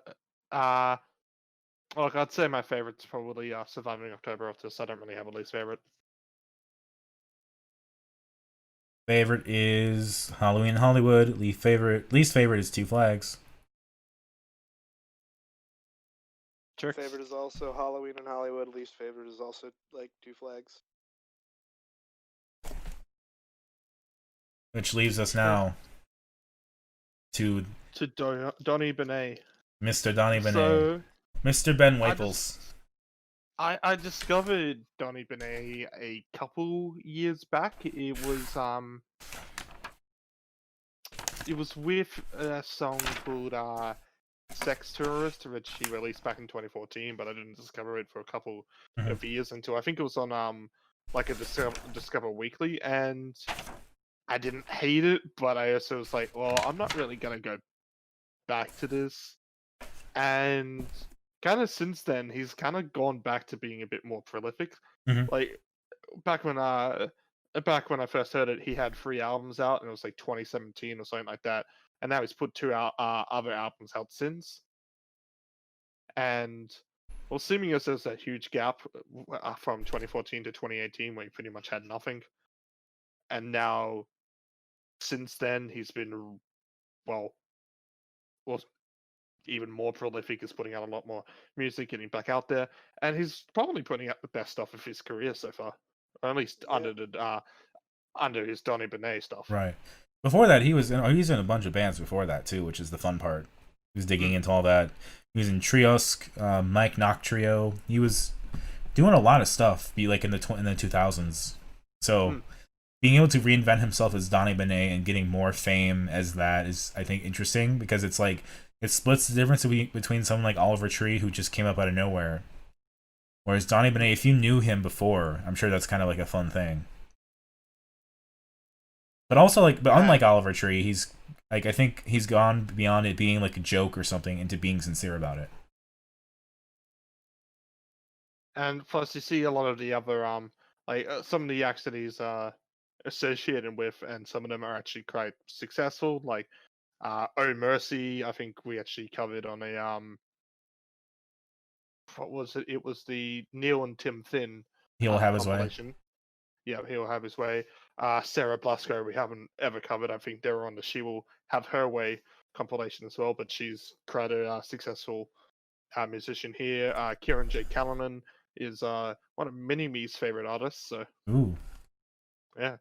look, I'd say my favorite's probably Surviving October of this. I don't really have a least favorite. Favorite is Halloween in Hollywood. Least favorite is Two Flags. Sure. Favorite is also Halloween in Hollywood. Least favorite is also like Two Flags. Which leaves us now to Donny Benét. Mr. Donny Benét. So, Mr. Ben Waples. I discovered Donny Benét a couple years back. It was with a song called Sex Tourist, which he released back in 2014, but I didn't discover it for a couple Mhm. of years until I think it was on like a Discover Weekly, and I didn't hate it, but I also was like, well, I'm not really gonna go back to this. And kind of since then, he's kind of gone back to being a bit more prolific. Mhm. Like back when I first heard it, he had 3 albums out, and it was like 2017 or something like that. And now he's put two other albums out since. And well, assuming as there's a huge gap from 2014 to 2018, where he pretty much had nothing, and now since then he's been well, well, even more prolific, is putting out a lot more music, getting back out there, and he's probably putting out the best stuff of his career so far, or at least Yeah. under his Donny Benét stuff. Right. Before that, he was in a bunch of bands before that too, which is the fun part. He was digging into all that. He was in Triosk, Mike Knock Trio. He was doing a lot of stuff. Be like in the 2000s. So being able to reinvent himself as Donny Benét and getting more fame as that is, I think, interesting, because it's like it splits the difference between someone like Oliver Tree, who just came up out of nowhere, whereas Donny Benét, if you knew him before, I'm sure that's kind of like a fun thing. But also, like, but unlike Oliver Tree, he's like, I think he's gone beyond it being like a joke or something into being sincere about it. And plus, you see a lot of the other some of the acts that he's associated with, and some of them are actually quite successful. Like Oh Mercy, I think we actually covered on a what was it? It was the Neil and Tim Thin He'll have his way. compilation. Yeah, He'll Have His Way. Sarah Blasco, we haven't ever covered. I think they were on the She Will Have Her Way compilation as well, but she's quite a successful musician here. Kieran J. Callanan is one of Mini-Me's favorite artists, so Ooh. yeah,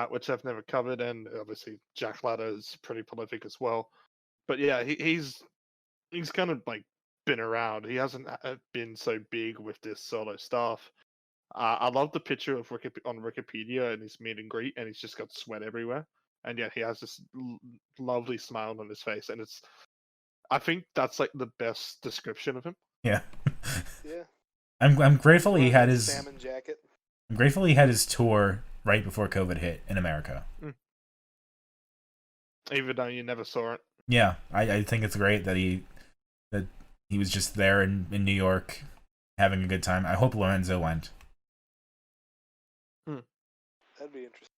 which I've never covered, and obviously Jack Latta is pretty prolific as well. But yeah, he's kind of like been around. He hasn't been so big with this solo stuff. I love the picture of on Wikipedia and his meet and greet, and he's just got sweat everywhere, and yet he has this lovely smile on his face, and I think that's like the best description of him. Yeah. Yeah. I'm grateful he Wearing had that his salmon jacket. I'm grateful he had his tour right before COVID hit in America. Even though you never saw it. Yeah, I think it's great that he was just there in New York having a good time. I hope Lorenzo went. That'd be interesting.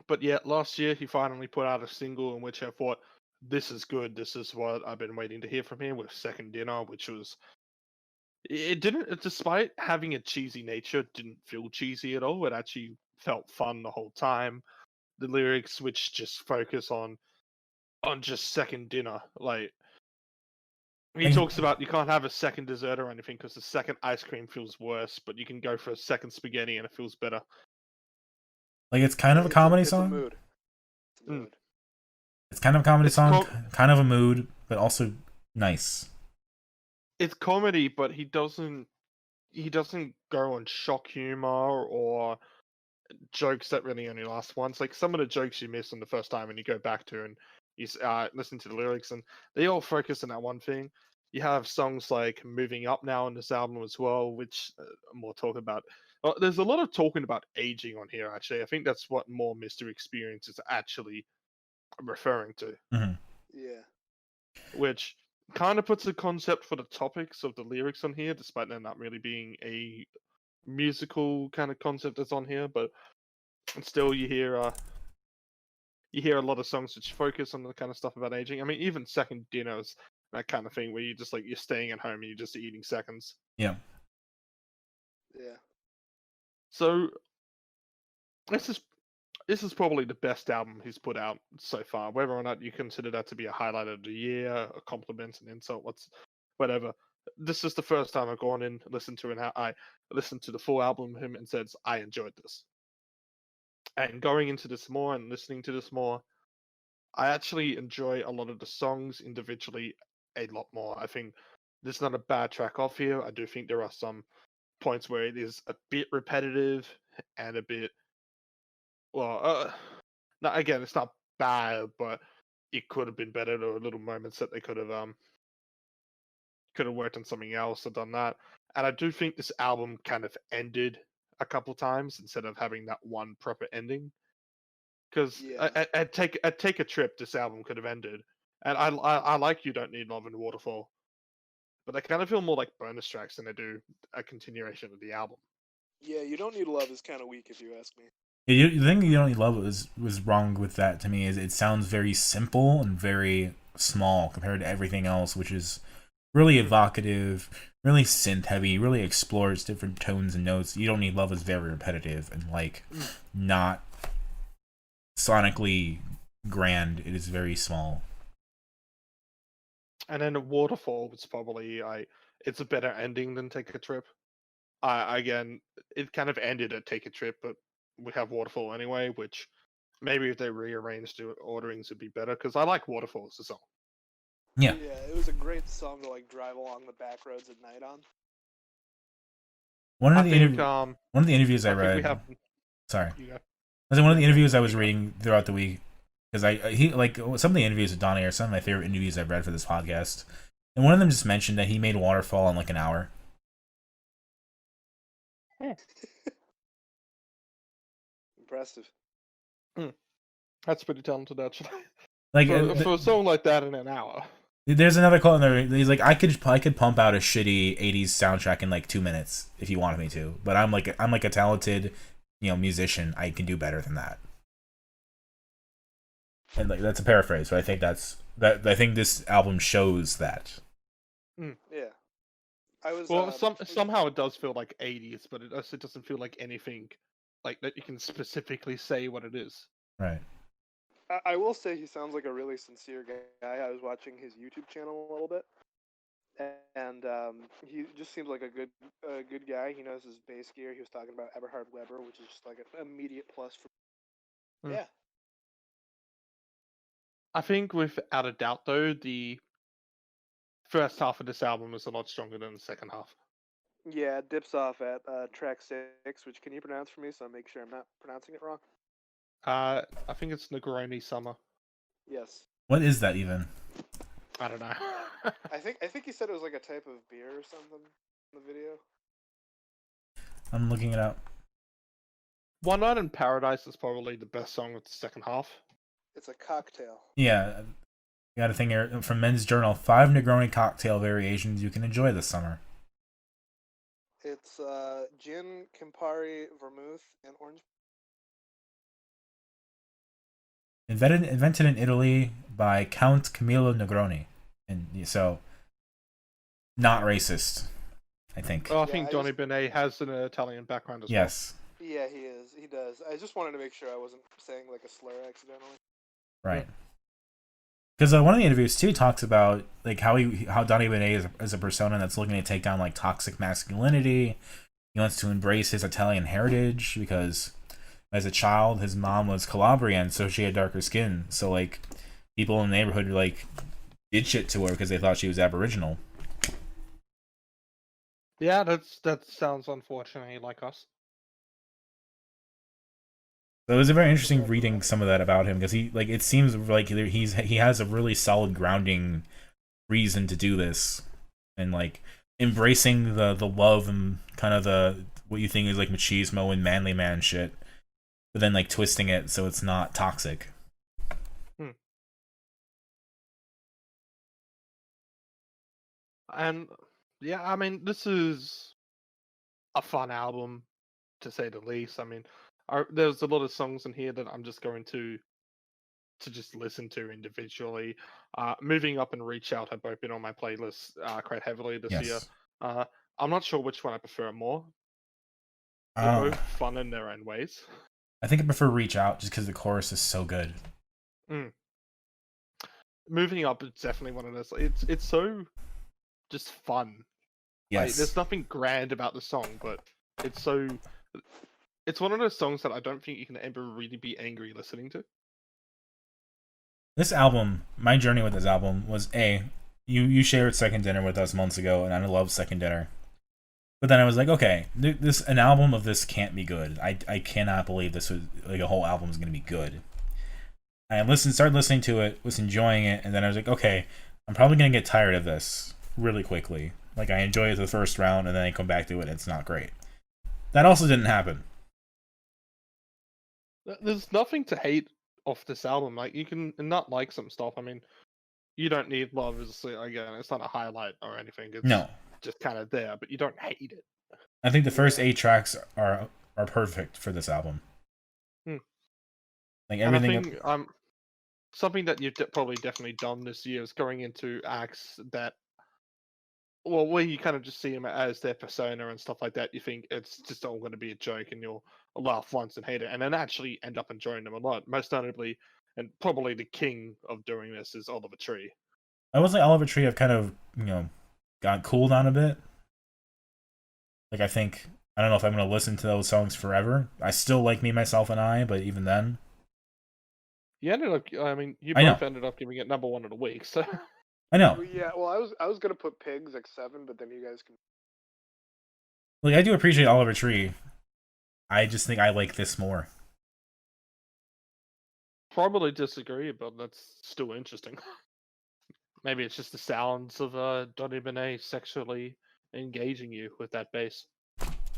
But yeah, last year he finally put out a single in which I thought, this is good. This is what I've been waiting to hear from him, with Second Dinner, which was it didn't, despite having a cheesy nature, didn't feel cheesy at all. It actually felt fun the whole time. The lyrics, which just focus on just second dinner, like he talks about you can't have a second dessert or anything because the second ice cream feels worse, but you can go for a second spaghetti and it feels better. Like, it's kind of a comedy it's song. A mood. It's a mood. It's kind of a comedy song, kind of a mood, but also nice. It's comedy, but he doesn't go on shock humor or jokes that really only last once. Like some of the jokes you miss on the first time and you go back to and you listen to the lyrics, and they all focus on that one thing. You have songs like Moving Up now on this album as well, which more talk about. Well, there's a lot of talking about aging on here, actually. I think that's what More Mystery Experience is actually referring to. Mm-hmm. Yeah. Which kind of puts a concept for the topics of the lyrics on here, despite them not really being a musical kind of concept that's on here. But still, you hear a lot of songs which focus on the kind of stuff about aging. I mean, even Second Dinners, that kind of thing, where you just like you're staying at home and you're just eating seconds. Yeah. Yeah. So this is probably the best album he's put out so far. Whether or not you consider that to be a highlight of the year, a compliment, an insult, whatever. This is the first time I've gone in, listened to, and I listened to the full album of him and said I enjoyed this. And going into this more and listening to this more, I actually enjoy a lot of the songs individually a lot more. I think there's not a bad track off here. I do think there are some points where it is a bit repetitive and a bit, well, again, it's not bad, but it could have been better. There were little moments that they could have worked on something else or done that. And I do think this album kind of ended a couple times instead of having that one proper ending. Because Yeah. at take a trip, this album could have ended. And I like You Don't Need Love and Waterfall, but they kind of feel more like bonus tracks than they do a continuation of the album. Yeah, You Don't Need Love is kind of weak if you ask me. The thing You Don't Need Love was wrong with that to me is it sounds very simple and very small compared to everything else, which is really evocative, really synth heavy, really explores different tones and notes. You Don't Need Love is very repetitive and like not sonically grand. It is very small. And then Waterfall was probably it's a better ending than Take a Trip. Again, it kind of ended at Take a Trip, but we have Waterfall anyway, which maybe if they rearranged the orderings would be better, because I like Waterfall as a song. Yeah. Yeah, it was a great song to like drive along the back roads at night on. One of the interviews I read. Sorry. One of the interviews I was reading throughout the week, because he like some of the interviews with Donny are some of my favorite interviews I've read for this podcast, and one of them just mentioned that he made Waterfall in like an hour. Impressive. That's pretty talented, actually. Like for a song like that in an hour. There's another quote in there. He's like, I could pump out a shitty '80s soundtrack in like 2 minutes if you wanted me to, but I'm like a talented, musician. I can do better than that. And like that's a paraphrase, but I think I think this album shows that. Yeah. I was somehow it does feel like 80s, but it also doesn't feel like anything like that you can specifically say what it is. Right. I will say he sounds like a really sincere guy. I was watching his YouTube channel a little bit, and he just seems like a good guy. He knows his bass gear. He was talking about Eberhard Weber, which is just like an immediate plus for. Yeah. I think without a doubt, though, the first half of this album is a lot stronger than the second half. Yeah, it dips off at track 6, which can you pronounce for me so I make sure I'm not pronouncing it wrong? I think it's Negroni Summer. Yes. What is that even? I don't know. I think he said it was like a type of beer or something in the video. I'm looking it up. One Night in Paradise is probably the best song of the second half. It's a cocktail. Yeah. Got a thing here from Men's Journal. 5 Negroni cocktail variations you can enjoy this summer. It's gin, Campari, vermouth, and orange. Invented in Italy by Count Camillo Negroni, and so not racist, I think. Oh, I think Donny Benét has an Italian background as well. Yes. Yeah, he is. He does. I just wanted to make sure I wasn't saying like a slur accidentally. Right. Because one of the interviews too talks about like how Donny Benét is a persona that's looking to take down like toxic masculinity. He wants to embrace his Italian heritage because as a child his mom was Calabrian, so she had darker skin. So like people in the neighborhood like did shit to her because they thought she was Aboriginal. Yeah, that sounds unfortunately like us. So it was a very interesting reading some of that about him because he like it seems like he has a really solid grounding reason to do this and like embracing the love and kind of the what you think is like machismo and manly man shit, but then like twisting it so it's not toxic. And yeah, I mean this is a fun album to say the least. I mean, there's a lot of songs in here that I'm just going to just listen to individually. Moving Up and Reach Out have both been on my playlist quite heavily this year. I'm not sure which one I prefer more. They're both fun in their own ways. I think I prefer Reach Out just because the chorus is so good. Moving Up is definitely one of those. It's so just fun. Yes. Like, there's nothing grand about the song, but it's one of those songs that I don't think you can ever really be angry listening to. This album, my journey with this album was you shared Second Dinner with us months ago, and I love Second Dinner. But then I was like, okay, an album of this can't be good. I cannot believe this was like a whole album is going to be good. started listening to it, was enjoying it, and then I was like, okay, I'm probably gonna get tired of this really quickly. Like I enjoy it the first round, and then I come back to it, and it's not great. That also didn't happen. There's nothing to hate off this album. Like you can not like some stuff. I mean, you don't need love. Again, it's not a highlight or anything. It's No, just kind of there, but you don't hate it. I think the first Yeah. 8 tracks are perfect for this album. Hmm. Like And I everything. think something that you've probably definitely done this year is going into acts that, well, where you kind of just see them as their persona and stuff like that. You think it's just all going to be a joke, and you'll laugh once and hate it, and then actually end up enjoying them a lot. Most notably, and probably the king of doing this is Oliver Tree. I was like Oliver Tree. I've kind of got cooled down a bit. Like I don't know if I'm gonna listen to those songs forever. I still like Me, Myself, and I, but even then, You ended up, I mean, you I know, both ended up giving it #1 of the week. So I know. Well, yeah. Well, I was gonna put Pigs at 7, but then you guys can. Like I do appreciate Oliver Tree. I just think I like this more. probably disagree, but that's still interesting. Maybe it's just the sounds of Donny Benét sexually engaging you with that bass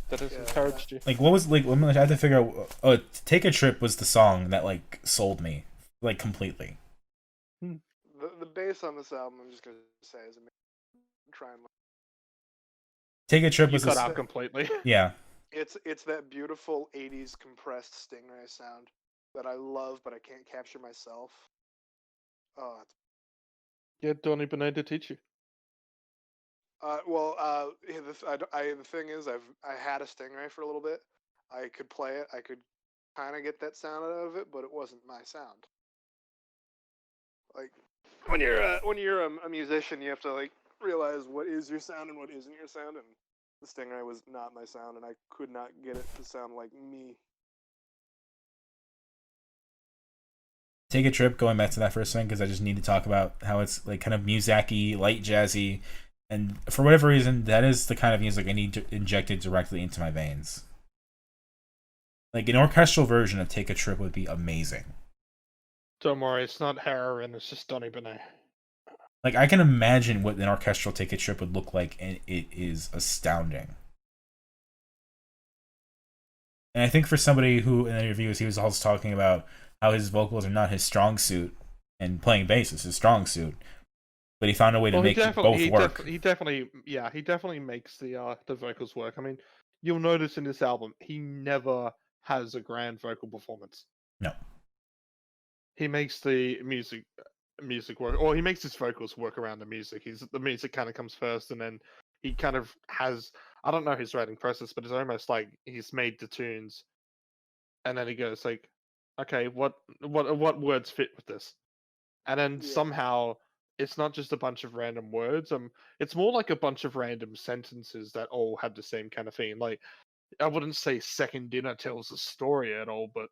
that has Yeah. encouraged you. Like what was like I had to figure out. Oh, Take a Trip was the song that like sold me like completely. The bass on this album, I'm just gonna say, is amazing. Try and. Take a Trip You was cut this. out completely. Yeah. It's that beautiful '80s compressed stingray sound that I love, but I can't capture myself. Oh, Get Donny Benét to teach you. yeah, the thing is, I had a stingray for a little bit. I could play it. I could kind of get that sound out of it, but it wasn't my sound. Like when you're a musician, you have to like realize what is your sound and what isn't your sound, and the stingray was not my sound, and I could not get it to sound like me. Take a Trip, going back to that for a second, because I just need to talk about how it's like kind of music-y, light jazzy, and for whatever reason, that is the kind of music I need to inject it directly into my veins. Like an orchestral version of Take a Trip would be amazing. Don't worry, it's not heroin, it's just Donny Benét. Like I can imagine what an orchestral Take a Trip would look like, and it is astounding. And I think for somebody who in the interviews he was also talking about how his vocals are not his strong suit, and playing bass is his strong suit, but he found a way to make both work. He definitely makes the vocals work. I mean, you'll notice in this album, he never has a grand vocal performance. No. He makes the music work, or he makes his vocals work around the music. The music kind of comes first, and then he kind of has, I don't know his writing process, but it's almost like he's made the tunes, and then he goes like, okay, what words fit with this? And then Yeah. somehow it's not just a bunch of random words. It's more like a bunch of random sentences that all have the same kind of theme. Like I wouldn't say Second Dinner tells a story at all, but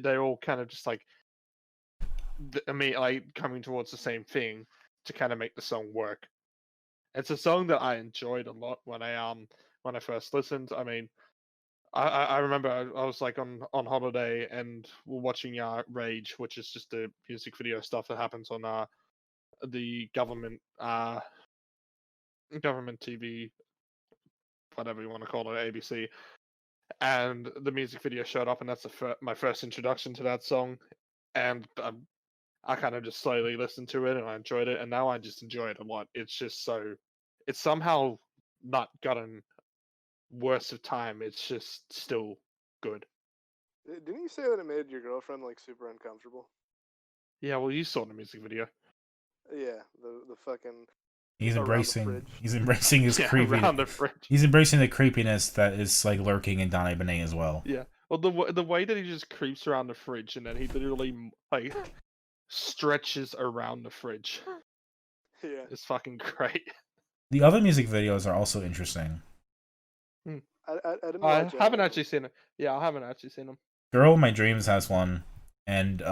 they're all kind of just like like coming towards the same thing to kind of make the song work. It's a song that I enjoyed a lot when I first listened. I mean, I remember I was like on holiday and we're watching Rage, which is just the music video stuff that happens on the government TV, whatever you want to call it, ABC. And the music video showed up, and that's my first introduction to that song. And I kind of just slowly listened to it, and I enjoyed it, and now I just enjoy it a lot. It's somehow not gotten worse of time. It's just still good. Didn't you say that it made your girlfriend like super uncomfortable? Yeah, well, you saw the music video. Yeah, the fucking He's around the embracing. fridge. He's embracing his Yeah, creepy. around the fridge. He's embracing the creepiness that is like lurking in Donny Benét as well. Yeah. Well, the way that he just creeps around the fridge and then he literally like stretches around the fridge Yeah. is fucking great. The other music videos are also interesting. I didn't I watch any haven't of actually seen it. Yeah, I haven't actually seen them. Girl of My Dreams has one, and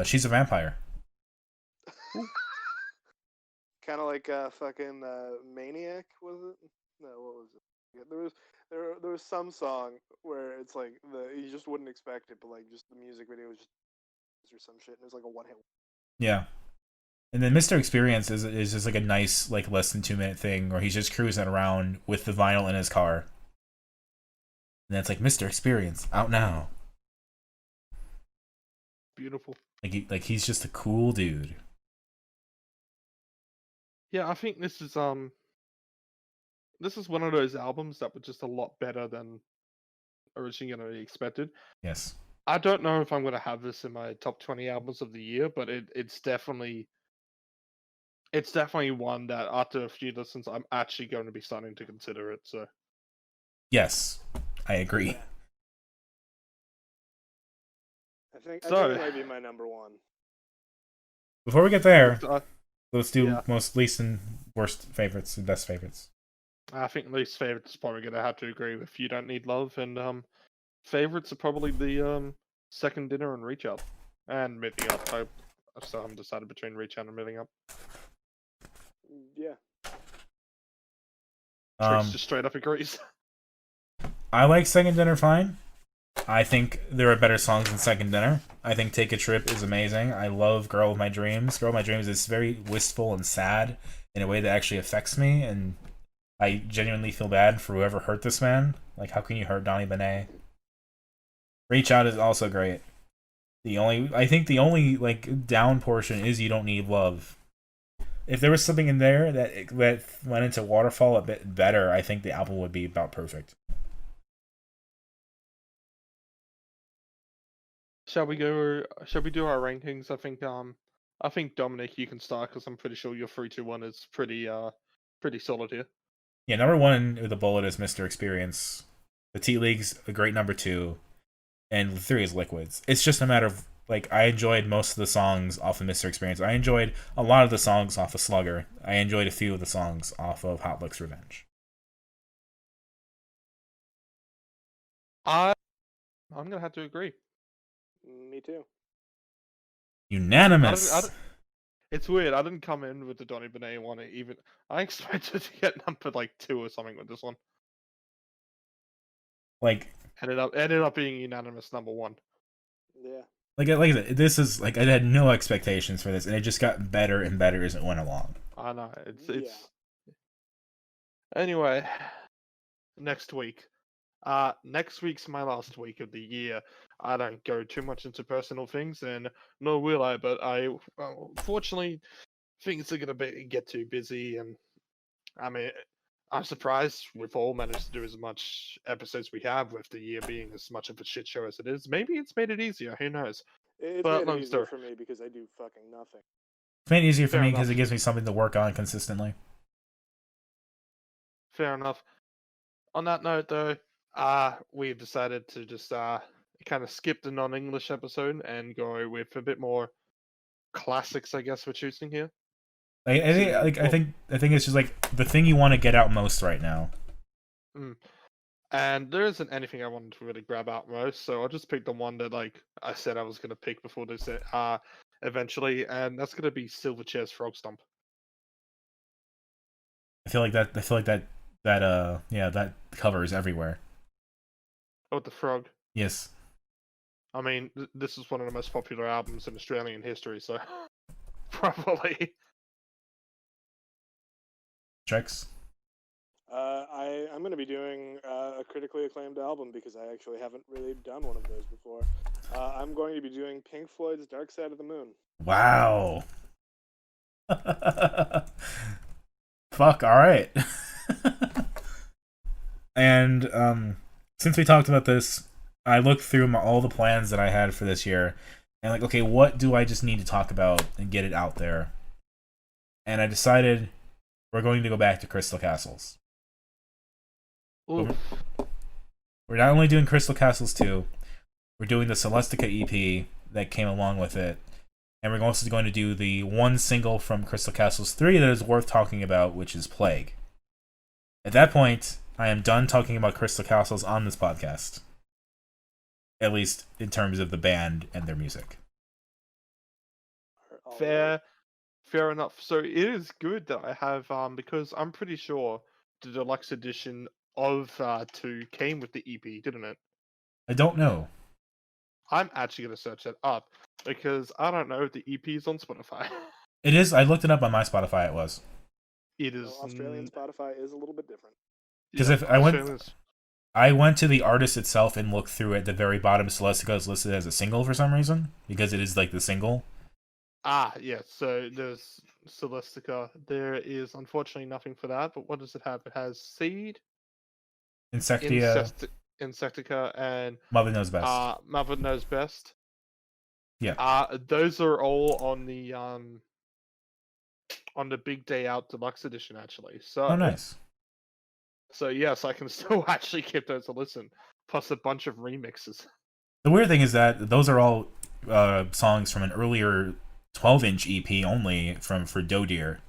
she's a vampire. Kind of like fucking Maniac, was it? No, what was it? Yeah, there was some song where it's like you just wouldn't expect it, but like just the music video was just or some shit, and it was like a one hit. Yeah. And then Mr. Experience is just like a nice, like, less than 2 minute thing where he's just cruising around with the vinyl in his car. And that's like, Mr. Experience, out now. Beautiful. Like he's just a cool dude. Yeah, I think this is one of those albums that were just a lot better than originally expected. Yes. I don't know if I'm going to have this in my top 20 albums of the year, but it's definitely one that after a few listens, I'm actually going to be starting to consider it. So Yes, I agree. I think So- it might be my number one. Before we get there, uh, let's do yeah. most least and worst favorites and best favorites. I think least favorite is probably going to have to agree with You Don't Need Love, and favorites are probably the Second Dinner and Reach Out, and Moving Up. I still haven't decided between Reach Out and Moving Up. Yeah. Trix just straight up agrees. I like Second Dinner fine. I think there are better songs than Second Dinner. I think Take a Trip is amazing. I love Girl with My Dreams. Girl with My Dreams is very wistful and sad in a way that actually affects me, and I genuinely feel bad for whoever hurt this man. Like, how can you hurt Donny Benét? Reach Out is also great. I think the only like down portion is You Don't Need Love. If there was something in there that went into Waterfall a bit better, I think the album would be about perfect. Shall we do our rankings? I think Dominic, you can start because I'm pretty sure your 3-2-1 is pretty solid here. Yeah, number one with a bullet is Mr. Experience. Petite League's a great number 2, and 3 is Liquids. It's just a matter of like I enjoyed most of the songs off of Mr. Experience. I enjoyed a lot of the songs off of Slugger. I enjoyed a few of the songs off of Liqs Revenge. I'm gonna have to agree. Me too. Unanimous. It's weird. I didn't come in with the Donny Benét one. Even I expected to get number like 2 or something with this one. Like ended up being unanimous number 1. Yeah. Like I said, this is like I had no expectations for this, and it just got better and better as it went along. I know it's. Anyway, next week. Next week's my last week of the year. I don't go too much into personal things, and nor will I. But fortunately, things are gonna get too busy, and I mean, I'm surprised we've all managed to do as much episodes we have with the year being as much of a shit show as it is. Maybe it's made it easier. Who knows? It's But made long it easier story. for me because I do fucking nothing. It's made it easier for Fair me because enough. it gives me something to work on consistently. Fair enough. On that note, though, we've decided to just kind of skip the non-English episode and go with a bit more classics. I guess we're choosing here. I think it's just like the thing you want to get out most right now. And there isn't anything I wanted to really grab out most, so I'll just pick the one that like I said I was gonna pick before this eventually, and that's gonna be Silverchair's Frog Stomp. I feel like that covers everywhere. Oh, the frog. Yes. I mean, this is one of the most popular albums in Australian history, so probably. Trix. I'm going to be doing a critically acclaimed album because I actually haven't really done one of those before. I'm going to be doing Pink Floyd's Dark Side of the Moon. Wow. Fuck, alright. And since we talked about this, I looked through all the plans that I had for this year, and like, okay, what do I just need to talk about and get it out there? And I decided we're going to go back to Crystal Castles. Oof. We're not only doing Crystal Castles 2, we're doing the Celestica EP that came along with it, and we're also going to do the one single from Crystal Castles 3 that is worth talking about, which is Plague. At that point, I am done talking about Crystal Castles on this podcast. At least in terms of the band and their music. Fair enough. So it is good that I have because I'm pretty sure the deluxe edition of 2 came with the EP, didn't it? I don't know. I'm actually going to search that up because I don't know if the EP is on Spotify. It is. I looked it up on my Spotify. It was. It is. Australian Spotify is a little bit different. Because yeah, if I went to the artist itself and looked through at the very bottom, Celestica is listed as a single for some reason because it is like the single. Yeah. So there's Celestica. There is unfortunately nothing for that. But what does it have? It has Seed, Insectia, Insectica, and Mother Knows Best. Mother Knows Best. Yeah. Those are all on the Big Day Out Deluxe Edition, actually. So, Oh, nice. So yes, I can still actually give those a listen. Plus a bunch of remixes. The weird thing is that those are all songs from an earlier 12-inch EP only for Doe Deer.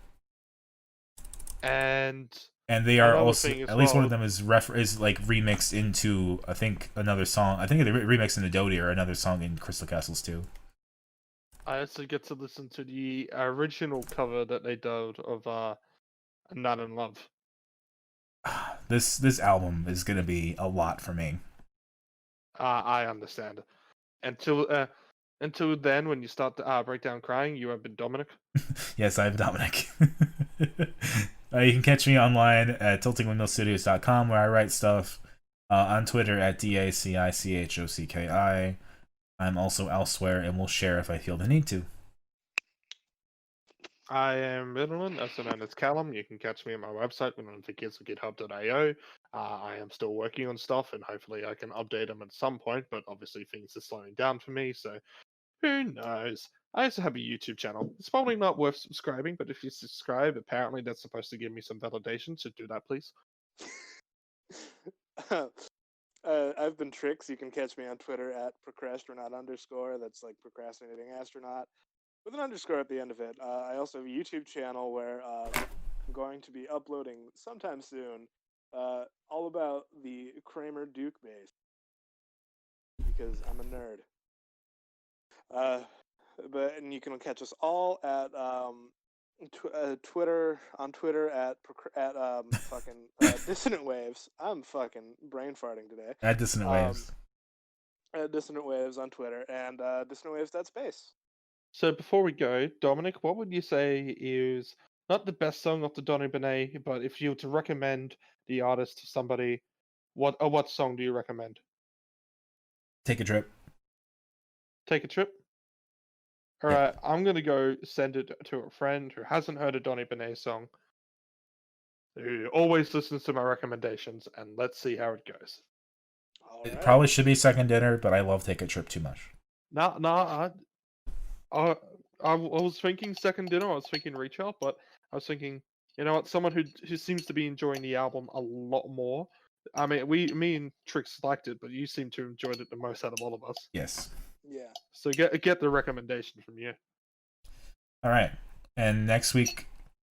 And they are also at least one of them is like remixed into I think another song. I think they remixed into Doe Deer, another song in Crystal Castles too. I also get to listen to the original cover that they did of Not in Love. This album is gonna be a lot for me. I understand. Until then, when you start to break down crying, you have been Dominic. Yes, I'm Dominic. You can catch me online at tiltingwindmillstudios.com where I write stuff. On Twitter at DACICHOCKI. I'm also elsewhere and will share if I feel the need to. I am Middleman, also known as Callum. You can catch me on my website, github.io. I am still working on stuff, and hopefully I can update them at some point, but obviously things are slowing down for me, so who knows? I also have a YouTube channel. It's probably not worth subscribing, but if you subscribe, apparently that's supposed to give me some validation, so do that, please. I've been Trix. You can catch me on Twitter at procrastronaut_. That's like procrastinating astronaut with an underscore at the end of it. I also have a YouTube channel where I'm going to be uploading sometime soon all about the Kramer Duke bass because I'm a nerd. And you can catch us all at Twitter at Dissonant Waves. I'm fucking brain farting today. At Dissonant Waves. At Dissonant Waves on Twitter and dissonantwaves.space. So before we go, Dominic, what would you say is not the best song of the Donny Benét, but if you were to recommend the artist to somebody, what song do you recommend? Take a Trip. Take a Trip? Alright, I'm going to go send it to a friend who hasn't heard a Donny Benét song, who always listens to my recommendations, and let's see how it goes. It probably should be Second Dinner, but I love Take a Trip too much. I was thinking Second Dinner, I was thinking Reach Out, but I was thinking, you know what, someone who seems to be enjoying the album a lot more. I mean, me and Trix liked it, but you seem to enjoy it the most out of all of us. Yes. Yeah. So get the recommendation from you. All right. And next week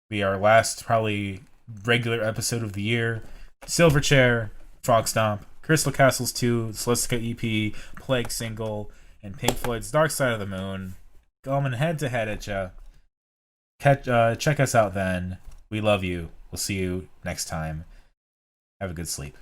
be our last probably regular episode of the year. Silverchair, Frog Stomp, Crystal Castles 2, Celestica EP, Plague single, and Pink Floyd's Dark Side of the Moon. Going head to head at ya. Check us out then. We love you. We'll see you next time. Have a good sleep.